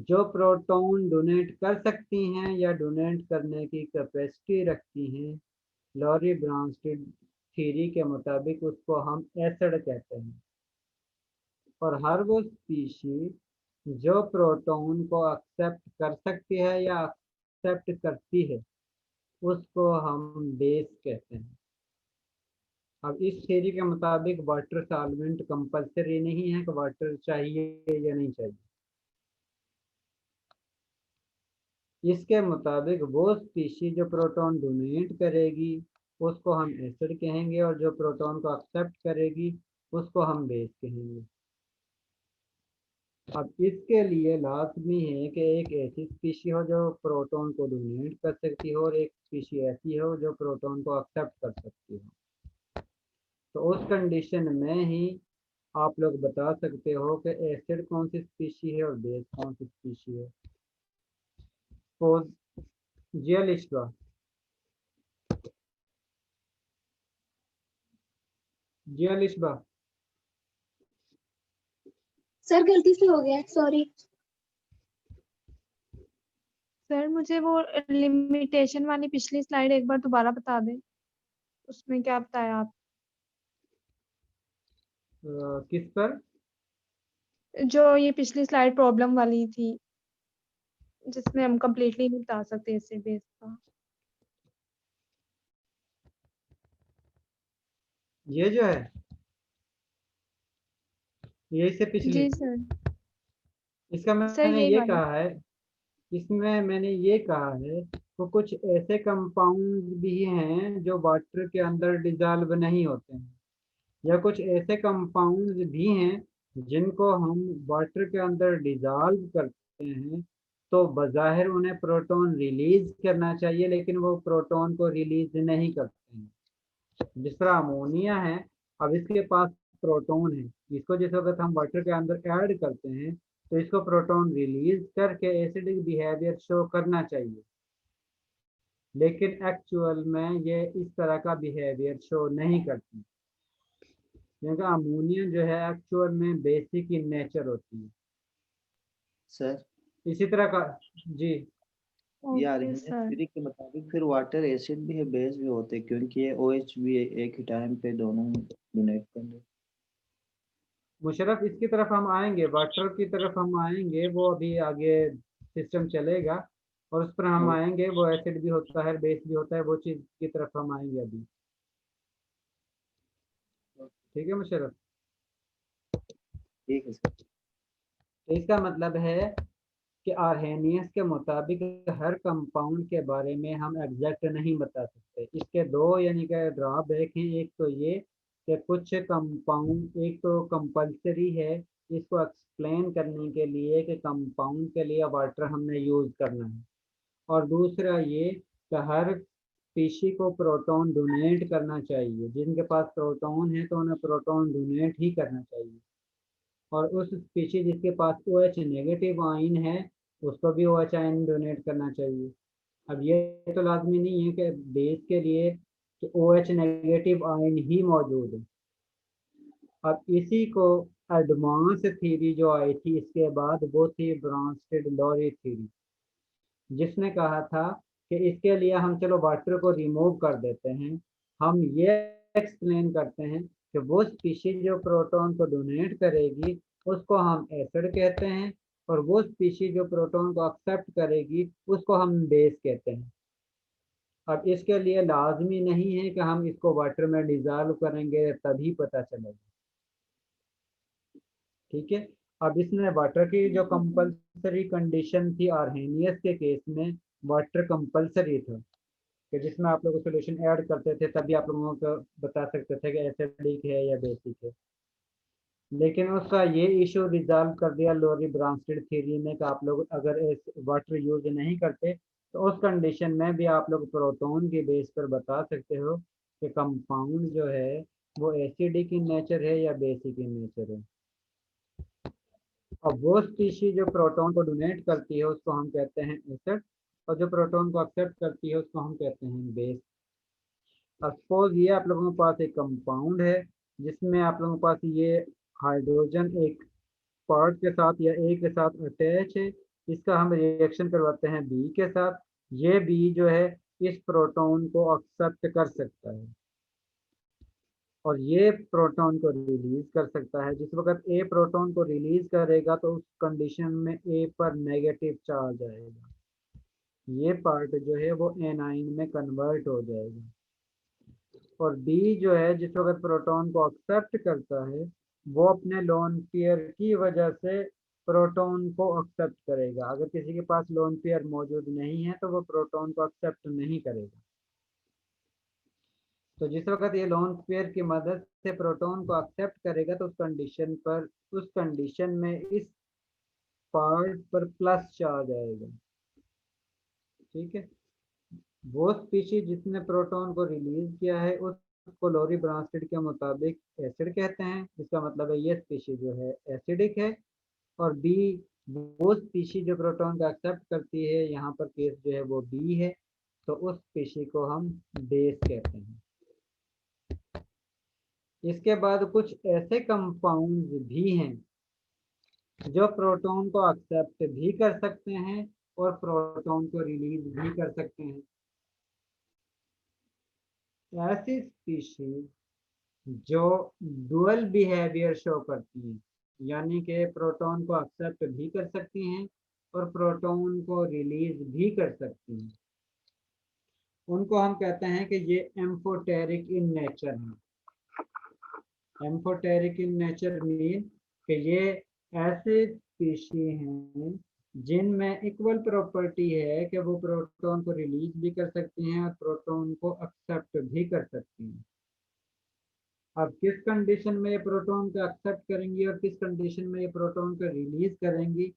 B: जो proton donate कर सकती हैं या donate करने की capacity रखती हैं, लॉरी ब्रॉन्स्टेड थ्योरी के मुताबिक उसको हम एसिड कहते हैं। और हर वो स्पीशीज जो प्रोटॉन को एक्सेप्ट कर सकती है या एक्सेप्ट करती है उसको हम बेस कहते हैं। अब इस थ्योरी के मुताबिक वाटर सॉल्वेंट कंपलसरी नहीं है कि वाटर चाहिए या नहीं चाहिए। इसके मुताबिक वो स्पीशीज जो प्रोटॉन डोनेट करेगी उसको हम एसिड कहेंगे और जो प्रोटॉन को एक्सेप्ट करेगी उसको हम बेस कहेंगे। अब इसके लिए लाजमी है कि एक ऐसी स्पीशी हो जो प्रोटॉन को डोनेट कर सकती हो और एक स्पीशी ऐसी हो जो प्रोटॉन को एक्सेप्ट कर सकती हो। तो उस कंडीशन में ही आप लोग बता सकते हो कि एसिड कौन सी स्पीशी है और बेस कौन सी स्पीशी है। तो जिया लिस्ट्रा, जी अलिशबा।
C: सर गलती से हो गया, सॉरी।
E: सर मुझे वो लिमिटेशन वाली पिछली स्लाइड एक बार दोबारा बता दें, उसमें क्या बताया आप?
B: किस पर?
E: जो ये पिछली स्लाइड प्रॉब्लम वाली थी, जिसमें हम कंप्लीटली नहीं बता सकते इससे बेस का।
B: ये जो है, ये इससे पिछली।
E: जी सर।
B: इसका
E: सर
B: मैंने
E: यही
B: ये
E: वाली।
B: कहा है, इसमें मैंने ये कहा है तो कुछ ऐसे कंपाउंड भी हैं जो वाटर के अंदर डिजॉल्व नहीं होते हैं, या कुछ ऐसे कंपाउंड भी हैं जिनको हम वाटर के अंदर डिजॉल्व करते हैं तो बज़ाहिर उन्हें प्रोटॉन रिलीज करना चाहिए, लेकिन वो प्रोटॉन को रिलीज नहीं करते हैं। जिस तरह अमोनिया है, अब इसके पास प्रोटॉन है, इसको जिस वक्त हम वाटर के अंदर ऐड करते हैं तो इसको प्रोटॉन रिलीज करके एसिडिक बिहेवियर शो करना चाहिए, लेकिन एक्चुअल में ये इस तरह का बिहेवियर शो नहीं करती, क्योंकि अमोनिया जो है एक्चुअल में बेसिक इन नेचर होती है।
L: सर
B: इसी तरह का जी।
L: ये
E: ओके सर।
L: थ्योरी के मुताबिक फिर वाटर एसिड भी है, बेस भी होते हैं, क्योंकि ये OH भी एक ही टाइम पे दोनों डोनेट कर रहे।
B: मुशर्रफ इसकी तरफ हम आएंगे, वाटर की तरफ हम आएंगे, वो अभी आगे सिस्टम चलेगा और उस पर हम आएंगे। वो एसिड भी होता है, बेस भी होता है, वो चीज़ की तरफ हम आएंगे अभी। ठीक है मुशर्रफ?
L: ठीक है सर।
B: तो इसका मतलब है कि आर्हेनियस के मुताबिक हर कंपाउंड के बारे में हम एग्जैक्ट नहीं बता सकते। इसके दो यानी कि ड्रॉबैक हैं। एक तो ये कि कुछ कंपाउंड, एक तो कंपलसरी है इसको एक्सप्लेन करने के लिए कि कंपाउंड के लिए वाटर हमने यूज़ करना है, और दूसरा ये कि हर स्पीशी को प्रोटॉन डोनेट करना चाहिए। जिनके पास प्रोटॉन है तो उन्हें प्रोटॉन डोनेट ही करना चाहिए, और उस स्पीशी जिसके पास OH नेगेटिव आयन है उसको भी OH आयन डोनेट करना चाहिए। अब ये तो लाजमी नहीं है कि बेस के लिए कि OH नेगेटिव आयन ही मौजूद है। अब इसी को एडवांस थ्योरी जो आई थी इसके बाद, वो थी ब्रांस्टेड-लॉरी थ्योरी, जिसने कहा था कि इसके लिए हम चलो वाटर को रिमूव कर देते हैं, हम ये एक्सप्लेन करते हैं कि वो स्पीशीज जो प्रोटॉन को डोनेट करेगी उसको हम एसिड कहते हैं, और वो स्पीशीज जो प्रोटॉन को एक्सेप्ट करेगी उसको हम बेस कहते हैं। अब इसके लिए लाजमी नहीं है कि हम इसको वाटर में डिजॉल्व करेंगे तभी पता चलेगा। ठीक है? अब इसमें वाटर की जो कंपलसरी कंडीशन थी आर्हेनियस के केस में, वाटर कंपलसरी था कि जिसमें आप लोग सोल्यूशन ऐड करते थे तभी आप लोगों को बता सकते थे कि एसिडिक है या बेसिक है। लेकिन उसका ये इशू रिजॉल्व कर दिया लोरी ब्रांस्टेड थ्योरी में कि आप लोग अगर वाटर यूज नहीं करते तो उस कंडीशन में भी आप लोग प्रोटॉन के बेस पर बता सकते हो कि कंपाउंड जो है वो एसिडिक इन नेचर है या बेसिक इन नेचर है। अब वो स्पीशी जो प्रोटॉन को डोनेट करती है उसको हम कहते हैं एसिड, और जो प्रोटॉन को एक्सेप्ट करती है उसको हम कहते हैं बेस। सपोज ये आप लोगों के पास एक कंपाउंड है जिसमें आप लोगों के पास ये हाइड्रोजन एक पार्ट के साथ या ए के साथ अटैच है, इसका हम रिएक्शन करवाते हैं बी के साथ। ये बी जो है इस प्रोटॉन को एक्सेप्ट कर सकता है और ये प्रोटॉन को रिलीज कर सकता है। जिस वक्त ए प्रोटॉन को रिलीज करेगा तो उस कंडीशन में ए पर नेगेटिव चार्ज आएगा, ये पार्ट जो है वो एनाइन में कन्वर्ट हो जाएगा। और बी जो है जिस वक्त प्रोटॉन को एक्सेप्ट करता है वो अपने लोन पेयर की वजह से प्रोटॉन को एक्सेप्ट करेगा। अगर किसी के पास लोन पेयर मौजूद नहीं है तो वो प्रोटॉन को एक्सेप्ट नहीं करेगा। तो जिस वक्त ये लोन पेयर की मदद से प्रोटॉन को एक्सेप्ट करेगा तो उस कंडीशन में इस पार्ट पर प्लस चार्ज आएगा। ठीक है? वो स्पीशीज जिसने प्रोटॉन को रिलीज किया है उसको लोरी ब्रांस्टेड के मुताबिक एसिड कहते हैं। इसका मतलब है ये स्पीशीज जो है एसिडिक है, और बी वो स्पीशीज जो प्रोटॉन को एक्सेप्ट करती है, यहाँ पर केस जो है वो बी है, तो उस स्पीशीज को हम बेस कहते हैं। इसके बाद कुछ ऐसे कंपाउंड्स भी हैं जो प्रोटॉन को एक्सेप्ट भी कर सकते हैं और प्रोटॉन को रिलीज भी कर सकते हैं। ऐसी स्पीशीज जो डुअल बिहेवियर शो करती हैं, यानी कि प्रोटॉन को एक्सेप्ट भी कर सकती हैं और प्रोटॉन को रिलीज भी कर सकती हैं, उनको हम कहते हैं कि ये एम्फोटेरिक इन नेचर हैं। एम्फोटेरिक इन नेचर मीन कि ये ऐसे स्पीशी हैं जिनमें इक्वल प्रॉपर्टी है कि वो प्रोटॉन को रिलीज भी कर सकती हैं और प्रोटॉन को एक्सेप्ट भी कर सकती हैं। अब किस कंडीशन में ये प्रोटॉन को एक्सेप्ट करेंगी और किस कंडीशन में ये प्रोटॉन को रिलीज करेंगी,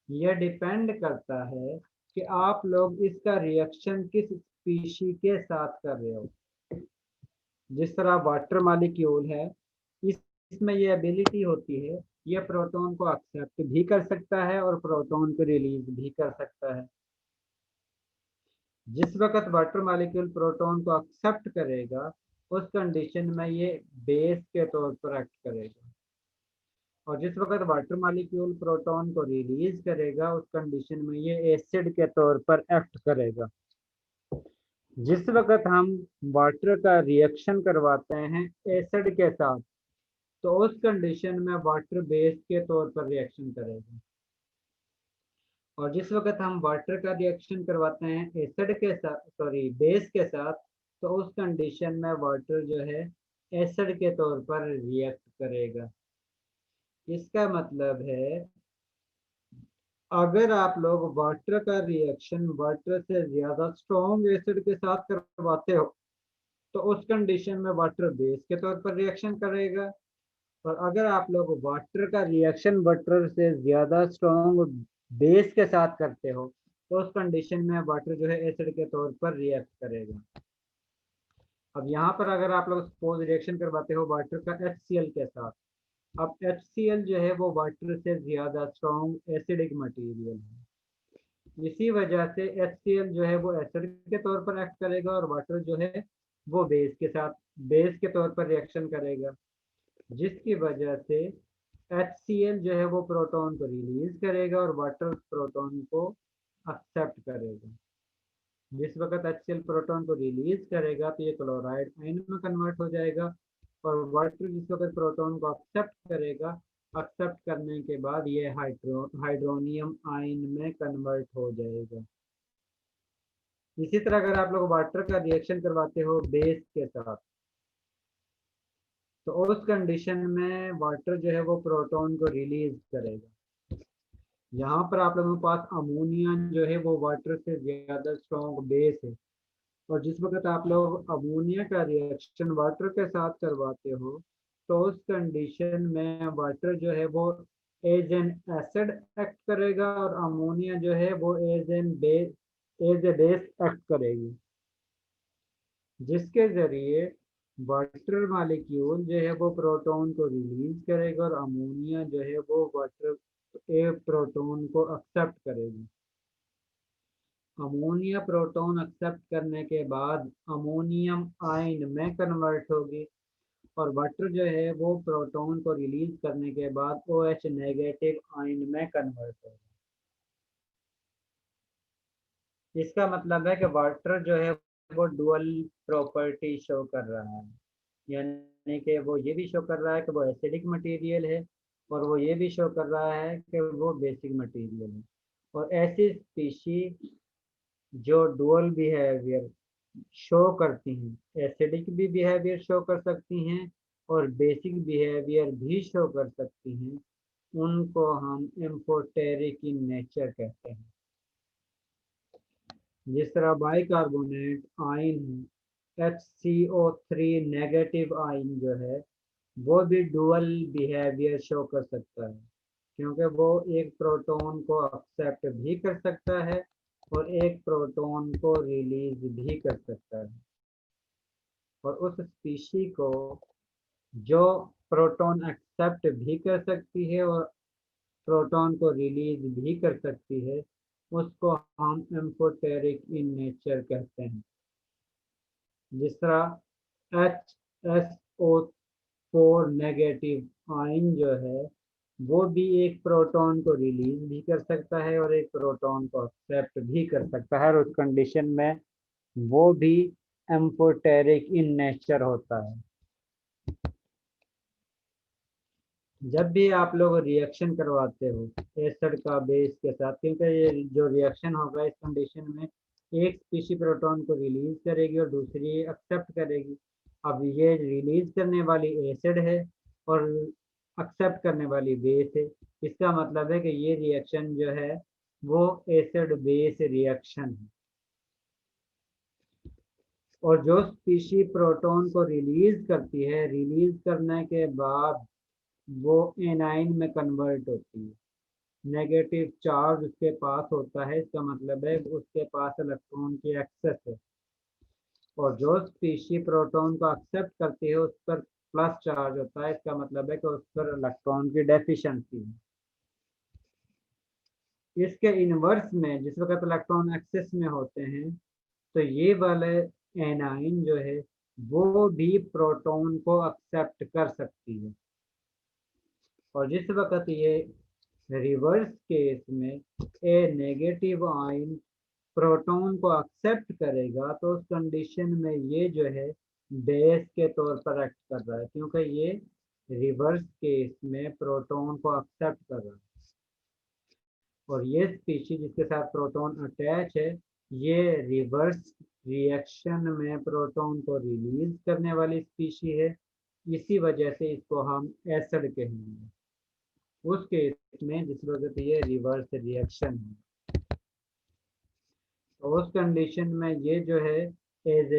B: यह डिपेंड करता है कि आप लोग इसका रिएक्शन किस स्पीशी के साथ कर रहे हो। जिस तरह वाटर मॉलिक्यूल है, इसमें ये एबिलिटी होती है, ये प्रोटॉन को एक्सेप्ट भी कर सकता है और प्रोटॉन को रिलीज भी कर सकता है। जिस वक्त वाटर मॉलिक्यूल प्रोटॉन को एक्सेप्ट करेगा उस कंडीशन में ये बेस के तौर पर एक्ट करेगा, और जिस वक्त वाटर मॉलिक्यूल प्रोटॉन को रिलीज करेगा उस कंडीशन में ये एसिड के तौर पर एक्ट करेगा। जिस वक्त हम वाटर का रिएक्शन करवाते हैं एसिड के साथ तो उस कंडीशन में वाटर बेस के तौर पर रिएक्शन करेगा, और जिस वक्त हम वाटर का रिएक्शन करवाते हैं एसिड के साथ बेस के साथ तो उस कंडीशन में वाटर जो है एसिड के तौर पर रिएक्ट करेगा। इसका मतलब है अगर आप लोग वाटर का रिएक्शन वाटर से ज़्यादा स्ट्रॉन्ग एसिड के साथ करवाते हो तो उस कंडीशन में वाटर बेस के तौर पर रिएक्शन करेगा, और अगर आप लोग वाटर का रिएक्शन वाटर से ज़्यादा स्ट्रॉन्ग बेस के साथ करते हो तो उस कंडीशन में वाटर जो है एसिड के तौर पर रिएक्ट करेगा। अब यहाँ पर अगर आप लोग सपोज रिएक्शन करवाते हो वाटर का HCl के साथ, अब HCl जो है वो वाटर से ज़्यादा स्ट्रॉन्ग एसिडिक मटेरियल है, इसी वजह से HCl जो है वो एसिड के तौर पर एक्ट करेगा और वाटर जो है वो बेस के तौर पर रिएक्शन करेगा, जिसकी वजह से HCl जो है वो प्रोटॉन को रिलीज करेगा और वाटर प्रोटॉन को एक्सेप्ट करेगा। जिस वक्त HCl प्रोटॉन को रिलीज करेगा तो ये क्लोराइड आयन में कन्वर्ट हो जाएगा, और वाटर जिस वक्त प्रोटॉन को एक्सेप्ट करेगा, एक्सेप्ट करने के बाद ये हाइड्रोनियम आयन में कन्वर्ट हो जाएगा। इसी तरह अगर आप लोग वाटर का रिएक्शन करवाते हो बेस के साथ तो उस कंडीशन में वाटर जो है वो प्रोटॉन को रिलीज करेगा। यहाँ पर आप लोगों के पास अमोनिया जो है वो वाटर से ज़्यादा स्ट्रॉन्ग बेस है, और जिस वक्त आप लोग अमोनिया का रिएक्शन वाटर के साथ करवाते हो तो उस कंडीशन में वाटर जो है वो एज एन एसिड एक्ट करेगा और अमोनिया जो है वो एज ए बेस एक्ट करेगी, जिसके ज़रिए वाटर मॉलिक्यूल जो है वो प्रोटॉन को रिलीज करेगा और अमोनिया जो है वो प्रोटॉन को एक्सेप्ट करेगी। अमोनिया प्रोटॉन एक्सेप्ट करने के बाद अमोनियम आयन में कन्वर्ट होगी, और वाटर जो है वो प्रोटॉन को रिलीज करने के बाद OH नेगेटिव आयन में कन्वर्ट होगा। इसका मतलब है कि वाटर जो है वो डुअल प्रॉपर्टी शो कर रहा है, यानी कि वो ये भी शो कर रहा है कि वो एसिडिक मटेरियल है और वो ये भी शो कर रहा है कि वो बेसिक मटेरियल है। और ऐसी स्पीशी जो डुअल बिहेवियर शो करती हैं, एसिडिक भी बिहेवियर शो कर सकती हैं और बेसिक बिहेवियर भी शो कर सकती हैं, उनको हम एम्फोटेरिक इन नेचर कहते हैं। जिस तरह बाइकार्बोनेट आयन है HCO3 नेगेटिव आयन जो है वो भी डुअल बिहेवियर शो कर सकता है, क्योंकि वो एक प्रोटॉन को एक्सेप्ट भी कर सकता है और एक प्रोटॉन को रिलीज भी कर सकता है। और उस स्पीशी को जो प्रोटॉन एक्सेप्ट भी कर सकती है और प्रोटॉन को रिलीज भी कर सकती है उसको हम एम्फोटेरिक इन नेचर कहते हैं। जिस तरह HSO H4 नेगेटिव आयन जो है वो भी एक प्रोटॉन को रिलीज भी कर सकता है और एक प्रोटॉन को एक्सेप्ट भी कर सकता है, और उस कंडीशन में वो भी एम्फोटेरिक इन नेचर होता है। जब भी आप लोग रिएक्शन करवाते हो एसिड का बेस के साथ, क्योंकि ये जो रिएक्शन होगा इस कंडीशन में एक स्पीशी प्रोटॉन को रिलीज करेगी और दूसरी एक्सेप्ट करेगी। अब ये रिलीज करने वाली एसिड है और एक्सेप्ट करने वाली बेस है, इसका मतलब है कि ये रिएक्शन जो है वो एसिड बेस रिएक्शन है। और जो स्पीशी प्रोटॉन को रिलीज करती है, रिलीज करने के बाद वो एनाइन में कन्वर्ट होती है। नेगेटिव चार्ज उसके पास होता है, इसका मतलब है उसके पास इलेक्ट्रॉन की एक्सेस है। और जो स्पीशी प्रोटॉन को एक्सेप्ट करती है उस पर प्लस चार्ज होता है, इसका मतलब है कि उस पर इलेक्ट्रॉन की डेफिशिएंसी है। इसके इनवर्स में जिस वक्त इलेक्ट्रॉन एक्सेस में होते हैं तो ये वाले एनाइन जो है वो भी प्रोटॉन को एक्सेप्ट कर सकती है, और जिस वक्त ये रिवर्स केस में ए नेगेटिव आयन प्रोटॉन को एक्सेप्ट करेगा तो उस कंडीशन में ये जो है बेस के तौर पर एक्ट कर रहा है, क्योंकि ये रिवर्स केस में प्रोटॉन को एक्सेप्ट कर रहा है। और ये स्पीशी जिसके साथ प्रोटॉन अटैच है ये रिवर्स रिएक्शन में प्रोटॉन को रिलीज करने वाली स्पीशी है, इसी वजह से इसको हम एसिड कहेंगे उस केस में जिस वजह से ये रिवर्स रिएक्शन है। तो उस कंडीशन में ये जो है एज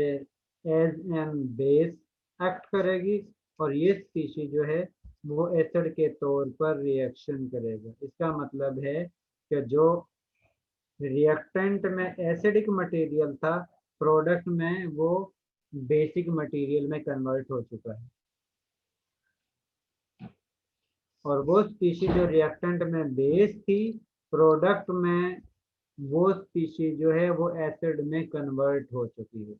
B: एन बेस एक्ट करेगी और ये स्पीशी जो है वो एसिड के तौर पर रिएक्शन करेगा। इसका मतलब है कि जो रिएक्टेंट में एसिडिक मटेरियल था प्रोडक्ट में वो बेसिक मटेरियल में कन्वर्ट हो चुका है, और वो स्पीशी जो रिएक्टेंट में बेस थी प्रोडक्ट में वो स्पीशी जो है वो एसिड में कन्वर्ट हो चुकी है।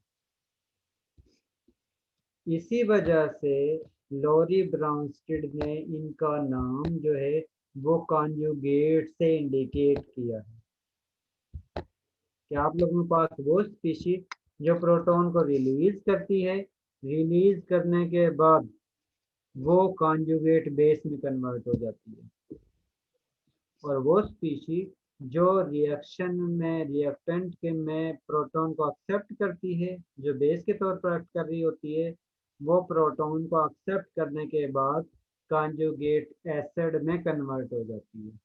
B: इसी वजह से लॉरी ब्राउनस्टेड ने इनका नाम जो है वो कॉन्जुगेट से इंडिकेट किया है कि आप लोगों के पास वो स्पीशी जो प्रोटॉन को रिलीज करती है, रिलीज करने के बाद वो कॉन्जुगेट बेस में कन्वर्ट हो जाती है, और वो स्पीशी जो रिएक्शन में रिएक्टेंट के में प्रोटॉन को एक्सेप्ट करती है जो बेस के तौर पर एक्ट कर रही होती है, वो प्रोटॉन को एक्सेप्ट करने के बाद कॉन्जुगेट एसिड में कन्वर्ट हो जाती है।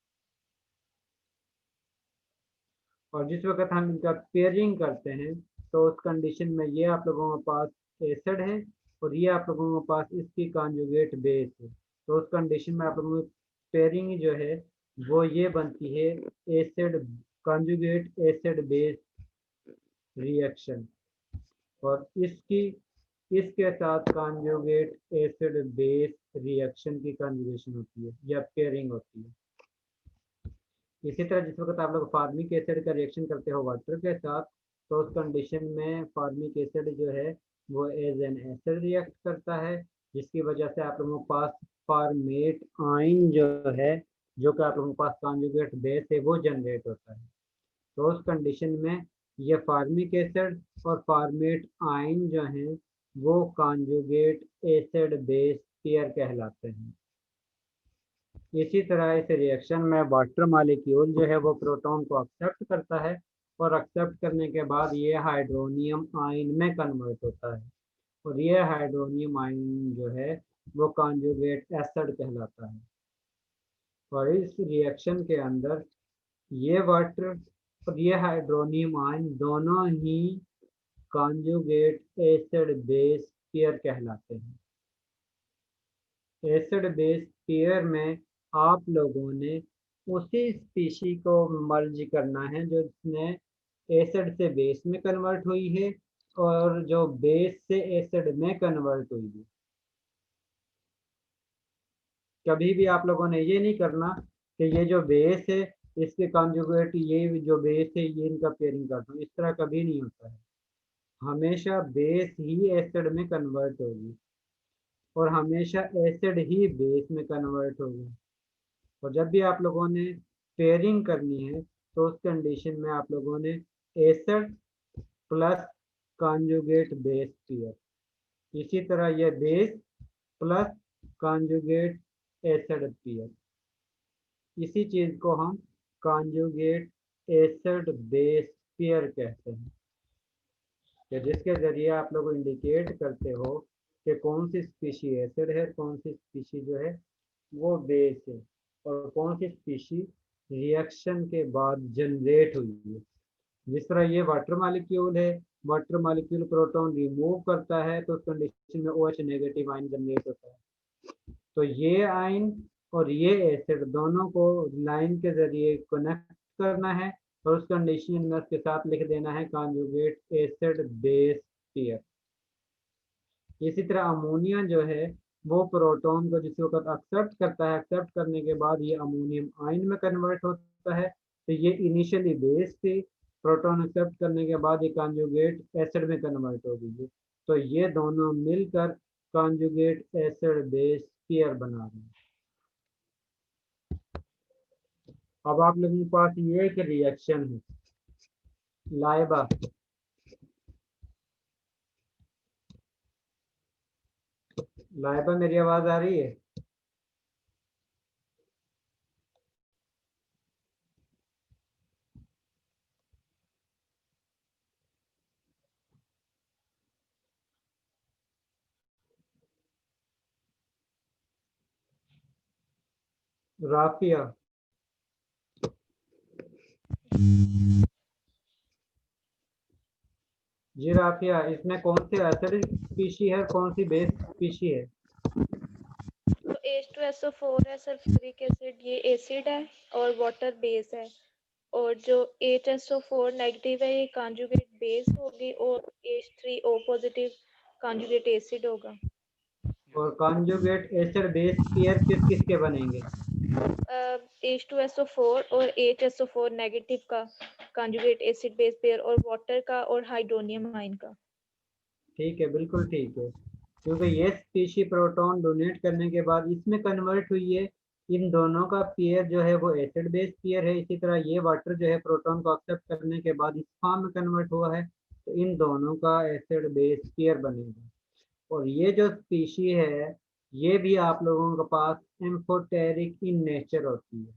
B: और जिस वक्त हम इनका पेयरिंग करते हैं तो उस कंडीशन में ये आप लोगों के पास एसिड है और ये आप लोगों के पास इसकी कॉन्जुगेट बेस है, तो उस कंडीशन में आप लोगों की पेयरिंग जो है वो ये बनती है acid conjugate acid base reaction, और इसके साथ कॉन्जुगेट एसिड बेस रिएक्शन की कॉन्जुगेशन होती है या पेयरिंग होती है। इसी तरह जिस वक्त आप लोग फार्मिक एसिड का रिएक्शन करते हो वाटर के साथ तो उस कंडीशन में फार्मिक एसिड जो है वो एज एन एसिड रिएक्ट करता है, जिसकी वजह से आप लोगों के पास फॉर्मेट आयन जो है जो कि आप लोगों के पास कॉन्जुगेट बेस है वो जनरेट होता है। तो उस कंडीशन में ये फार्मिक एसिड और फॉर्मेट आयन जो हैं वो कॉन्जुगेट एसिड बेस पेयर कहलाते हैं। इसी तरह इस रिएक्शन में वाटर मॉलिक्यूल जो है वो प्रोटॉन को एक्सेप्ट करता है और एक्सेप्ट करने के बाद ये हाइड्रोनियम आयन में कन्वर्ट होता है, और ये हाइड्रोनियम आयन जो है वो कॉन्जुगेट एसिड कहलाता है। और इस रिएक्शन के अंदर ये वाटर और ये हाइड्रोनियम आयन दोनों ही कॉन्जुगेट एसिड बेस पेयर कहलाते हैं। एसिड बेस पेयर में आप लोगों ने उसी स्पीशी को मर्ज करना है जो जिसने एसिड से बेस में कन्वर्ट हुई है और जो बेस से एसिड में कन्वर्ट हुई है। कभी भी आप लोगों ने ये नहीं करना कि ये जो बेस है इसके कॉन्जुगेट ये जो बेस है ये इनका पेयरिंग कर दूं, इस तरह कभी नहीं होता है। हमेशा बेस ही एसिड में कन्वर्ट होगी और हमेशा एसिड ही बेस में कन्वर्ट होगा। और जब भी आप लोगों ने पेयरिंग करनी है तो उस कंडीशन में आप लोगों ने acid plus conjugate base pair, इसी तरह ये base plus conjugate acid pair, इसी चीज को हम कॉन्जुगेट एसिड बेस पेयर कहते हैं, कि जिसके जरिए आप लोग इंडिकेट करते हो कि कौन सी स्पीशी एसिड है, कौन सी स्पीशी जो है वो बेस है, और कौन सी स्पीशी रिएक्शन के बाद जनरेट हुई है। जिस तरह ये वाटर मॉलिक्यूल है, वाटर मॉलिक्यूल प्रोटॉन रिमूव करता है तो उस कंडीशन में OH नेगेटिव आयन जनरेट होता है। तो ये आयन और ये एसिड दोनों को लाइन के जरिए कनेक्ट करना है और उस कंडीशन में उसके साथ लिख देना है कॉन्जुगेट एसिड बेस पेयर। इसी तरह अमोनिया जो है वो प्रोटॉन को जिस वक्त एक्सेप्ट करता है, एक्सेप्ट करने के बाद ये अमोनियम आयन में कन्वर्ट होता है। तो ये इनिशियली बेस थी, प्रोटॉन एक्सेप्ट करने के बाद ये कॉन्जुगेट एसिड में कन्वर्ट हो गई है। तो ये दोनों मिलकर कॉन्जुगेट एसिड बेस पेयर बना रहे हैं। अब आप लोगों के पास ये एक रिएक्शन है, लाइबा। लाइबा मेरी आवाज आ रही है? राफिया, जी राफिया, इसमें कौन सी एसिड स्पीशी है, कौन सी बेस स्पीशी है?
E: तो H2SO4 है सल्फ्यूरिक एसिड, ये एसिड है और वाटर बेस है। और जो HSO4 नेगेटिव है ये कॉन्जुगेट बेस होगी और H3O पॉजिटिव कॉन्जुगेट एसिड होगा।
B: और कॉन्जुगेट एसिड बेस पेयर किस किस के बनेंगे?
E: H2SO4 और HSO4 नेगेटिव का कॉन्जुगेट एसिड बेस पेयर, और वाटर का और हाइड्रोनियम आयन का।
B: ठीक है, बिल्कुल ठीक है, क्योंकि ये स्पीशी प्रोटॉन डोनेट करने के बाद इसमें कन्वर्ट हुई है। इन दोनों का पेयर जो है वो एसिड बेस पेयर है। इसी तरह ये वाटर जो है प्रोटॉन को एक्सेप्ट करने के बाद इस फॉर्म में कन्वर्ट हुआ है, तो इन दोनों का एसिड बेस पेयर बनेगा। और ये जो स्पीशी है ये भी आप लोगों के पास एम्फोटेरिक इन नेचर होती है।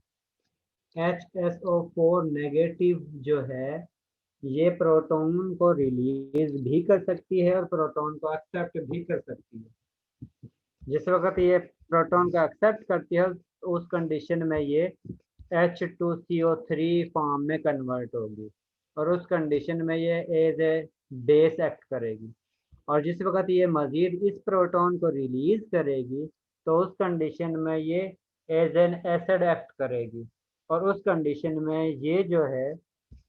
B: HSO4 नेगेटिव जो है ये प्रोटॉन को रिलीज भी कर सकती है और प्रोटॉन को एक्सेप्ट भी कर सकती है। जिस वक्त ये प्रोटॉन को एक्सेप्ट करती है उस कंडीशन में ये H2CO3 फॉर्म में कन्वर्ट होगी और उस कंडीशन में ये एज ए बेस एक्ट करेगी। और जिस वक्त ये मजीद इस प्रोटॉन को रिलीज करेगी तो उस कंडीशन में ये एज एन एसिड एक्ट करेगी और उस कंडीशन में ये जो है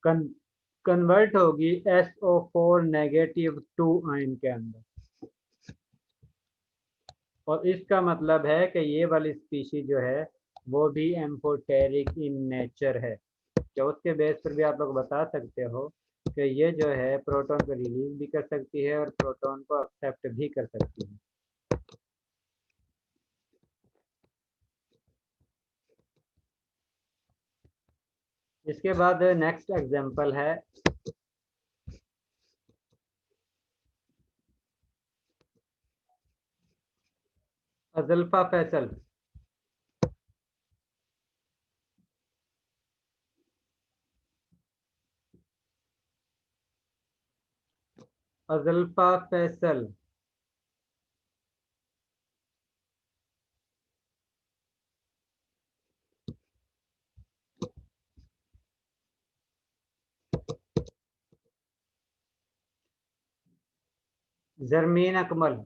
B: कन्वर्ट होगी SO4 नेगेटिव 2 आयन के अंदर। और इसका मतलब है कि ये वाली स्पीशी जो है वो भी एम्फोटेरिक इन नेचर है, तो उसके बेस पर भी आप लोग बता सकते हो कि ये जो है प्रोटॉन को रिलीज भी कर सकती है और प्रोटॉन को एक्सेप्ट भी कर सकती है। इसके बाद नेक्स्ट एग्जांपल है अजल्फा फैसल। अजल्फा फैसल जरमीन अकमल,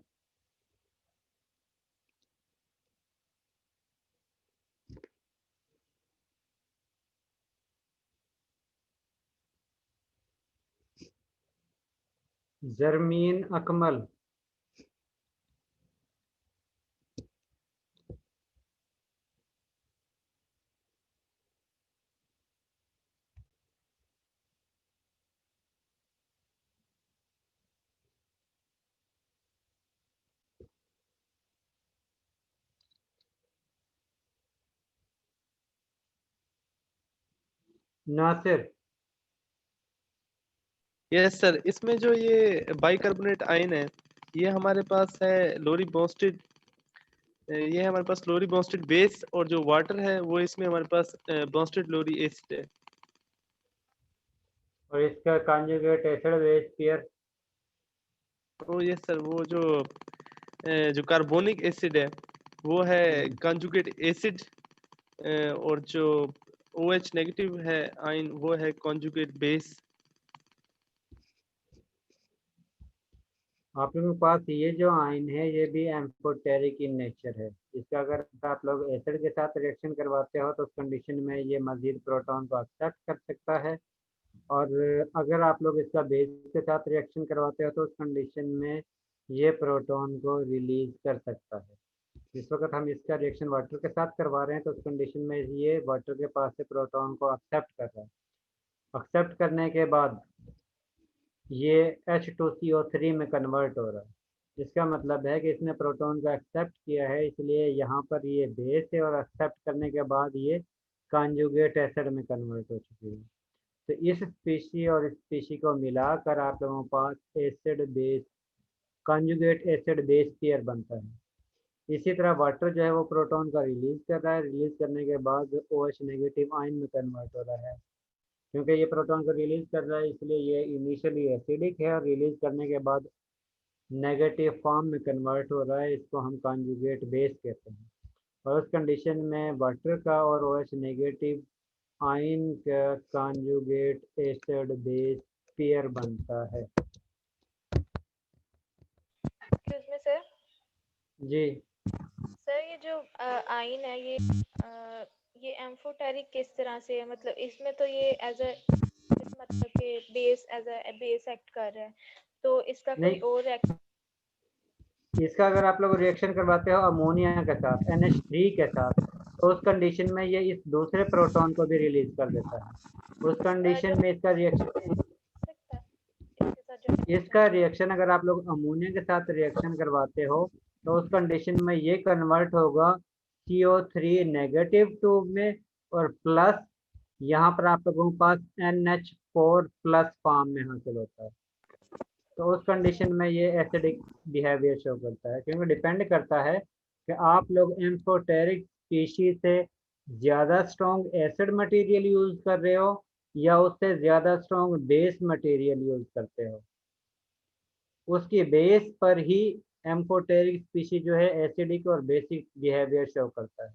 B: जरमीन अकमल, नासिर।
A: यस सर, इसमें जो ये बाइकार्बोनेट आयन है, ये हमारे पास है लोरी बॉन्स्टेड, ये है हमारे पास लोरी बॉन्स्टेड बेस, और जो वाटर है वो इसमें हमारे पास बॉन्स्टेड लोरी एसिड है।
B: और इसका कॉन्जुगेट एसिड बेस पेयर?
A: तो यस सर, वो जो कार्बोनिक एसिड है वो है कॉन्जुगेट एसिड, और जो OH नेगेटिव है आयन वो है कॉन्जुगेट बेस।
B: आप लोगों के पास ये जो आयन है ये भी एम्फोटेरिक इन नेचर है। इसका अगर आप लोग एसिड के साथ रिएक्शन करवाते हो तो उस कंडीशन में ये मजीद प्रोटॉन को एक्सेप्ट कर सकता है, और अगर आप लोग इसका बेस के साथ रिएक्शन करवाते हो तो उस कंडीशन में ये प्रोटॉन को रिलीज कर सकता है। इस वक्त हम इसका रिएक्शन वाटर के साथ करवा रहे हैं तो उस कंडीशन में ये वाटर के पास से प्रोटॉन को एक्सेप्ट कर रहा है। एक्सेप्ट करने के बाद ये H2CO3 में कन्वर्ट हो रहा है। इसका मतलब है कि इसने प्रोटॉन को एक्सेप्ट किया है, इसलिए यहाँ पर ये बेस है, और एक्सेप्ट करने के बाद ये कॉन्जुगेट एसिड में कन्वर्ट हो चुकी है। तो इस स्पीशी और इस स्पीशी को मिलाकर आप लोगों के पास acid base conjugate acid base pair बनता है। इसी तरह वाटर जो है वो प्रोटॉन का रिलीज कर रहा है, रिलीज करने के बाद OH नेगेटिव आयन में कन्वर्ट हो रहा है। क्योंकि ये प्रोटॉन को रिलीज कर रहा है इसलिए ये इनिशियली एसिडिक है, और रिलीज करने के बाद नेगेटिव फॉर्म में कन्वर्ट हो रहा है। इसको हम कॉन्जुगेट बेस कहते हैं, और उस कंडीशन में वाटर का और OH नेगेटिव आयन का कॉन्जुगेट एसिड बेस पेयर बनता है।
E: Excuse me sir.
B: जी
E: सर, ये जो आयन है ये एम्फोटेरिक किस तरह से है? मतलब इसमें तो ये एज अ मतलब कि base as a base act कर रहा है, तो इसका कोई
B: नहीं,
E: और
B: इसका अगर आप लोग रिएक्शन करवाते हो अमोनिया के साथ NH3 के साथ तो उस कंडीशन में ये इस दूसरे प्रोटॉन को भी रिलीज कर देता है। उस कंडीशन में इसका रिएक्शन अगर आप लोग अमोनिया के साथ रिएक्शन करवाते हो तो उस कंडीशन में ये कन्वर्ट होगा CO3 नेगेटिव ट्यूब में, और प्लस यहाँ पर आप लोगों के पास NH4 प्लस फॉर्म में हासिल होता है। तो उस कंडीशन में ये एसिडिक बिहेवियर शो करता है, क्योंकि डिपेंड करता है कि आप लोग एम्फोटेरिक स्पीशी से ज़्यादा स्ट्रॉन्ग एसिड मटेरियल यूज़ कर रहे हो या उससे ज़्यादा स्ट्रॉन्ग बेस मटेरियल यूज़ करते हो। उसकी बेस पर ही एम्फोटेरिक स्पीशी जो है एसिडिक और बेसिक बिहेवियर शो करता है।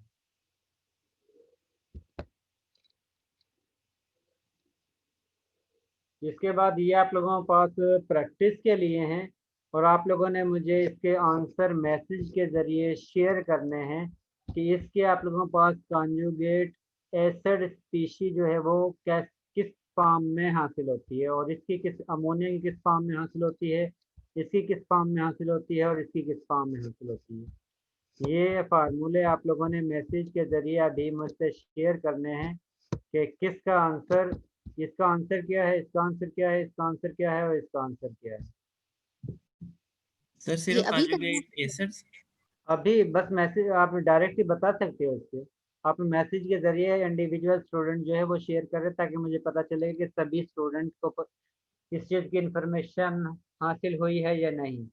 B: इसके बाद ये आप लोगों के पास प्रैक्टिस के लिए हैं, और आप लोगों ने मुझे इसके आंसर मैसेज के ज़रिए शेयर करने हैं कि इसके आप लोगों के पास कॉन्जुगेट एसिड स्पीशी जो है वो किस फॉर्म में हासिल होती है, और इसकी किस अमोनिया की किस फॉर्म में हासिल होती है, इसकी किस फॉर्म में हासिल होती है, और इसकी किस फॉर्म में हासिल होती है। ये फार्मूले आप लोगों ने मैसेज के ज़रिए अभी मुझसे शेयर करने हैं कि किसका आंसर, इसका आंसर क्या है, इसका आंसर क्या है, इसका आंसर क्या है, और इसका आंसर क्या है।
J: सर सिर्फ कॉन्जुगेट एसिड्स?
B: अभी बस मैसेज आप डायरेक्ट ही बता सकते हो इसके, आप मैसेज के जरिए इंडिविजुअल स्टूडेंट जो है वो शेयर करें ताकि मुझे पता चले कि सभी स्टूडेंट को इस चीज़ की इंफॉर्मेशन हासिल हुई है या नहीं।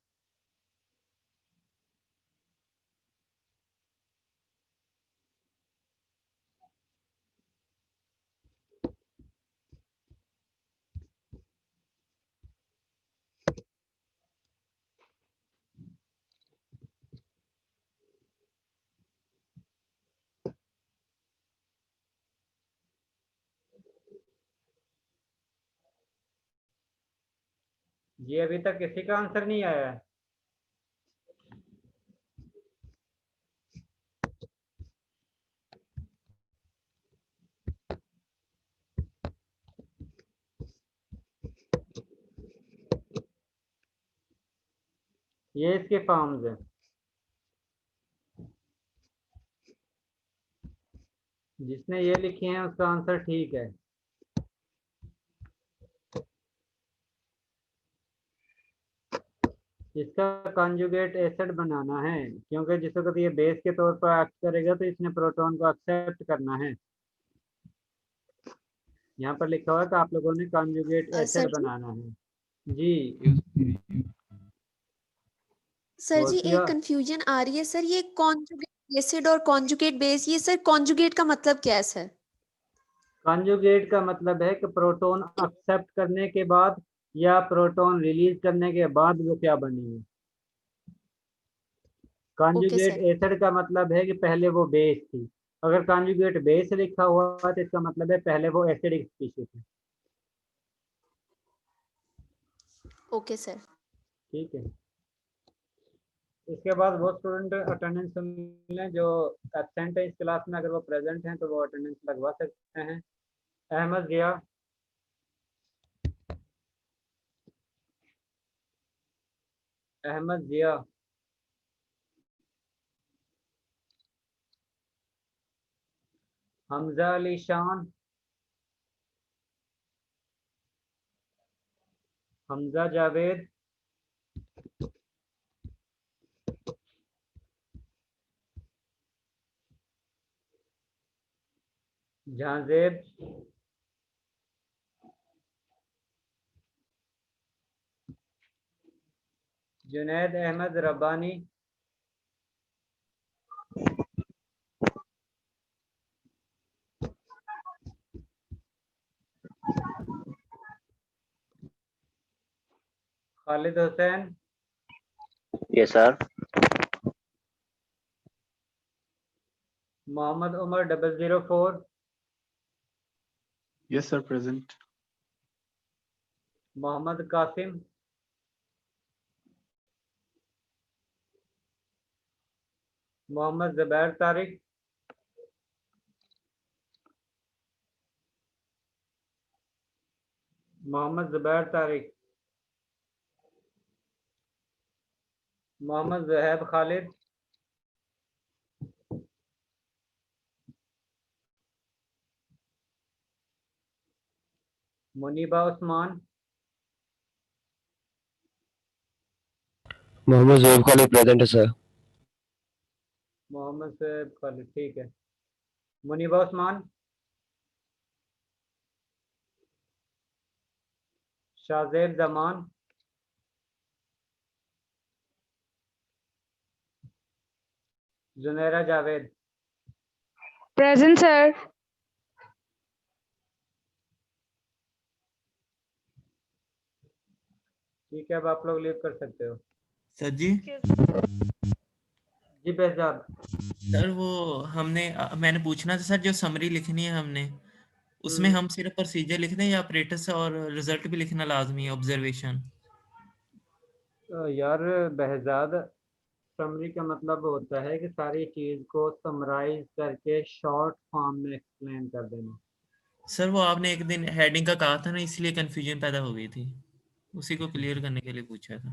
B: जी अभी तक किसी का आंसर नहीं आया है। ये इसके फॉर्म्स हैं। जिसने ये लिखे हैं उसका आंसर ठीक है। इसका कॉन्जुगेट एसिड बनाना है, क्योंकि जिस वक्त ये बेस के तौर पर एक्ट करेगा तो इसने प्रोटॉन को एक्सेप्ट करना है। यहाँ पर लिखा हुआ है कि आप लोगों ने कॉन्जुगेट
M: सर
B: एसिड
M: जी
B: बनाना है जी।
M: सर जी
B: गौसिया,
M: एक कंफ्यूजन आ रही है सर, ये कॉन्जुगेट एसिड और कॉन्जुगेट बेस, ये सर कॉन्जुगेट का मतलब क्या है सर?
B: कॉन्जुगेट का मतलब है कि प्रोटॉन एक्सेप्ट करने के बाद या प्रोटॉन रिलीज करने के बाद वो क्या बनी है।
M: Okay
B: conjugate
M: sir.
B: एसिड का मतलब है कि पहले वो बेस थी। अगर कॉन्जुगेट बेस लिखा हुआ है तो इसका मतलब है पहले वो एसिडिक स्पीशीज है।
M: Okay sir.
B: ठीक है, इसके बाद वो स्टूडेंट अटेंडेंस सुन लें जो एब्सेंट है इस क्लास में। अगर वो प्रेजेंट हैं तो वो अटेंडेंस लगवा सकते हैं। अहमद जिया, अहमद जिया, Hamza Ali Shan, Hamza Javed, Jahanzeb, Junaid Ahmad Rabbani, Khalid Hussain,
N: yes sir.
B: Mohammad Umar 004,
O: yes sir present.
B: Mohammad Qasim, Mohammad Zubair Tariq, Mohammad Zubair Tariq, Mohammad Zuhaib Khalid, Muneeba Usman,
N: Mohammad Zuhaib Khalid present है सर।
B: मोहम्मद ज़ुहैब खालिद, ठीक है। Muneeba Usman, Shahzeb Zaman, Junaira Javed,
E: present sir.
B: ठीक है, अब आप लोग लीव कर सकते हो।
J: सर जी
B: जी बेहजाद,
J: सर वो मैंने पूछना था सर, जो समरी लिखनी है हमने, उसमें हम सिर्फ प्रोसीजर लिख दें या ऑपरेटर्स और रिजल्ट भी लिखना लाजमी है, ऑब्जर्वेशन?
B: यार बेहजाद, समरी का मतलब होता है कि सारी चीज को समराइज करके शॉर्ट फॉर्म में एक्सप्लेन कर देना।
J: सर वो आपने एक दिन हेडिंग का कहा था ना, इसलिए कंफ्यूजन पैदा हो गई थी, उसी को क्लियर करने के लिए पूछा था।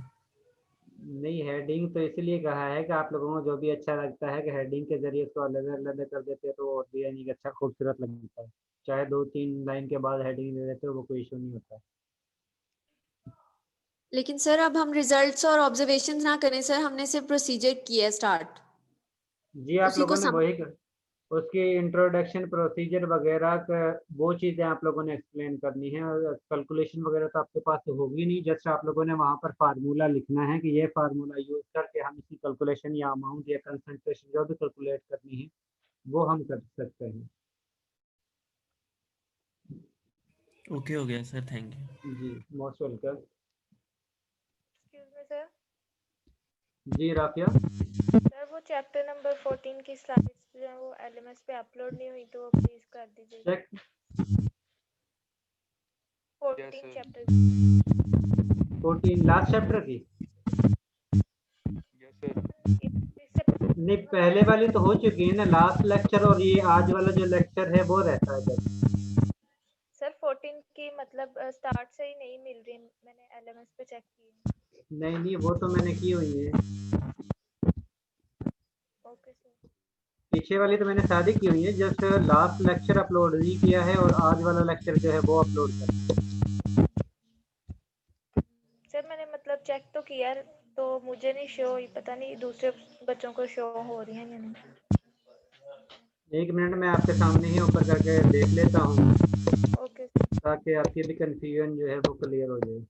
B: नहीं, हेडिंग तो इसलिए कहा है कि आप लोगों को जो भी अच्छा लगता है कि हेडिंग के जरिए उसको अलग अलग कर देते हैं तो और भी यानी कि अच्छा खूबसूरत लगता है। चाहे 2-3 लाइन के बाद हेडिंग दे देते हो वो कोई इशू नहीं होता।
M: लेकिन सर अब हम रिजल्ट्स और ऑब्जर्वेशंस ना करें सर, हमने सिर्फ प्रोसीजर किया है स्टार्ट।
B: जी, आप
M: उसी को
B: लोगों ने वही उसकी इंट्रोडक्शन प्रोसीजर वगैरह वो चीज़ें आप लोगों ने एक्सप्लेन करनी है। और कैलकुलेशन वगैरह तो आपके पास होगी नहीं, जस्ट आप लोगों ने वहाँ पर फार्मूला लिखना है कि ये फार्मूला यूज करके हम इसकी कैलकुलेशन या अमाउंट या कंसंट्रेशन जो भी कैलकुलेट करनी है वो हम कर सकते हैं।
J: ओके हो गया सर, थैंक यू।
B: जी मोस्ट वेलकम।
E: सर
B: जी राफिया,
E: सर वो चैप्टर नंबर 14 की स्लाइड्स जो है वो एलएमएस पे अपलोड नहीं हुई, तो वो प्लीज कर दीजिएगा। 14 चैप्टर
B: 14 लास्ट चैप्टर की नहीं, पहले वाली तो हो चुकी है ना, लास्ट लेक्चर, और ये आज वाला जो लेक्चर है वो रहता है जब।
E: सर 14 की मतलब स्टार्ट से ही नहीं मिल रही, मैंने एलएमएस पे चेक की।
B: नहीं वो तो मैंने की हुई है।
E: Okay sir.
B: पीछे वाली तो मैंने शादी की हुई है, जस्ट लास्ट लेक्चर अपलोड नहीं किया है और आज वाला लेक्चर जो है वो अपलोड कर।
E: सर मैंने मतलब चेक तो किया तो मुझे नहीं शो हुई, पता नहीं दूसरे बच्चों को शो हो रही है या नहीं।
B: 1 मिनट में आपके सामने ही ऊपर करके देख लेता हूँ।
E: Okay sir.
B: ताकि आपकी भी कंफ्यूजन जो है वो क्लियर हो जाए।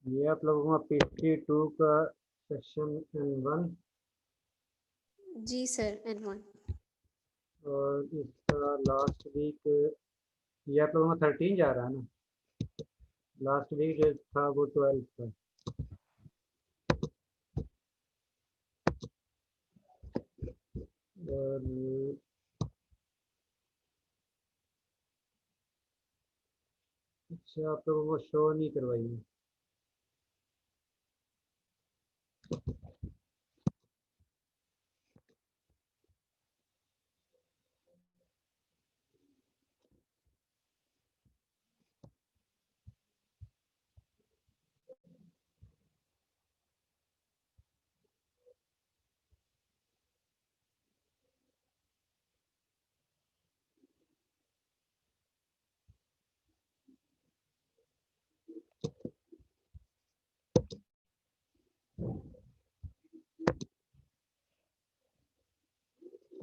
B: ये आप लोगों का PT2 का सेक्शन N1
M: जी सर N1।
B: और इसका लास्ट वीक ये आप लोगों का 13 जा रहा है ना, लास्ट वीक जो था वो 12 था। और अच्छा, आप लोगों को शो नहीं करवाई है।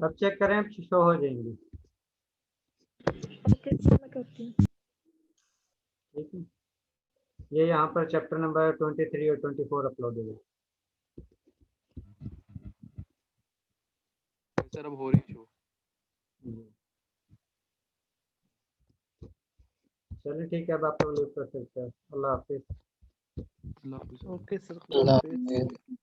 B: अब चेक करें, अब शो हो जाएंगे।
E: मैं करती हूँ।
B: ठीक है, ये यहाँ पर चैप्टर नंबर 23 और 24 अपलोड हो गए।
D: सर अब हो रही शो।
B: चलिए ठीक है, अब आप लोग लीव कर सकते हैं। अल्लाह हाफिज।
A: ओके सर,
H: अल्लाह
A: खुदा हाफिज।
H: हाफिज।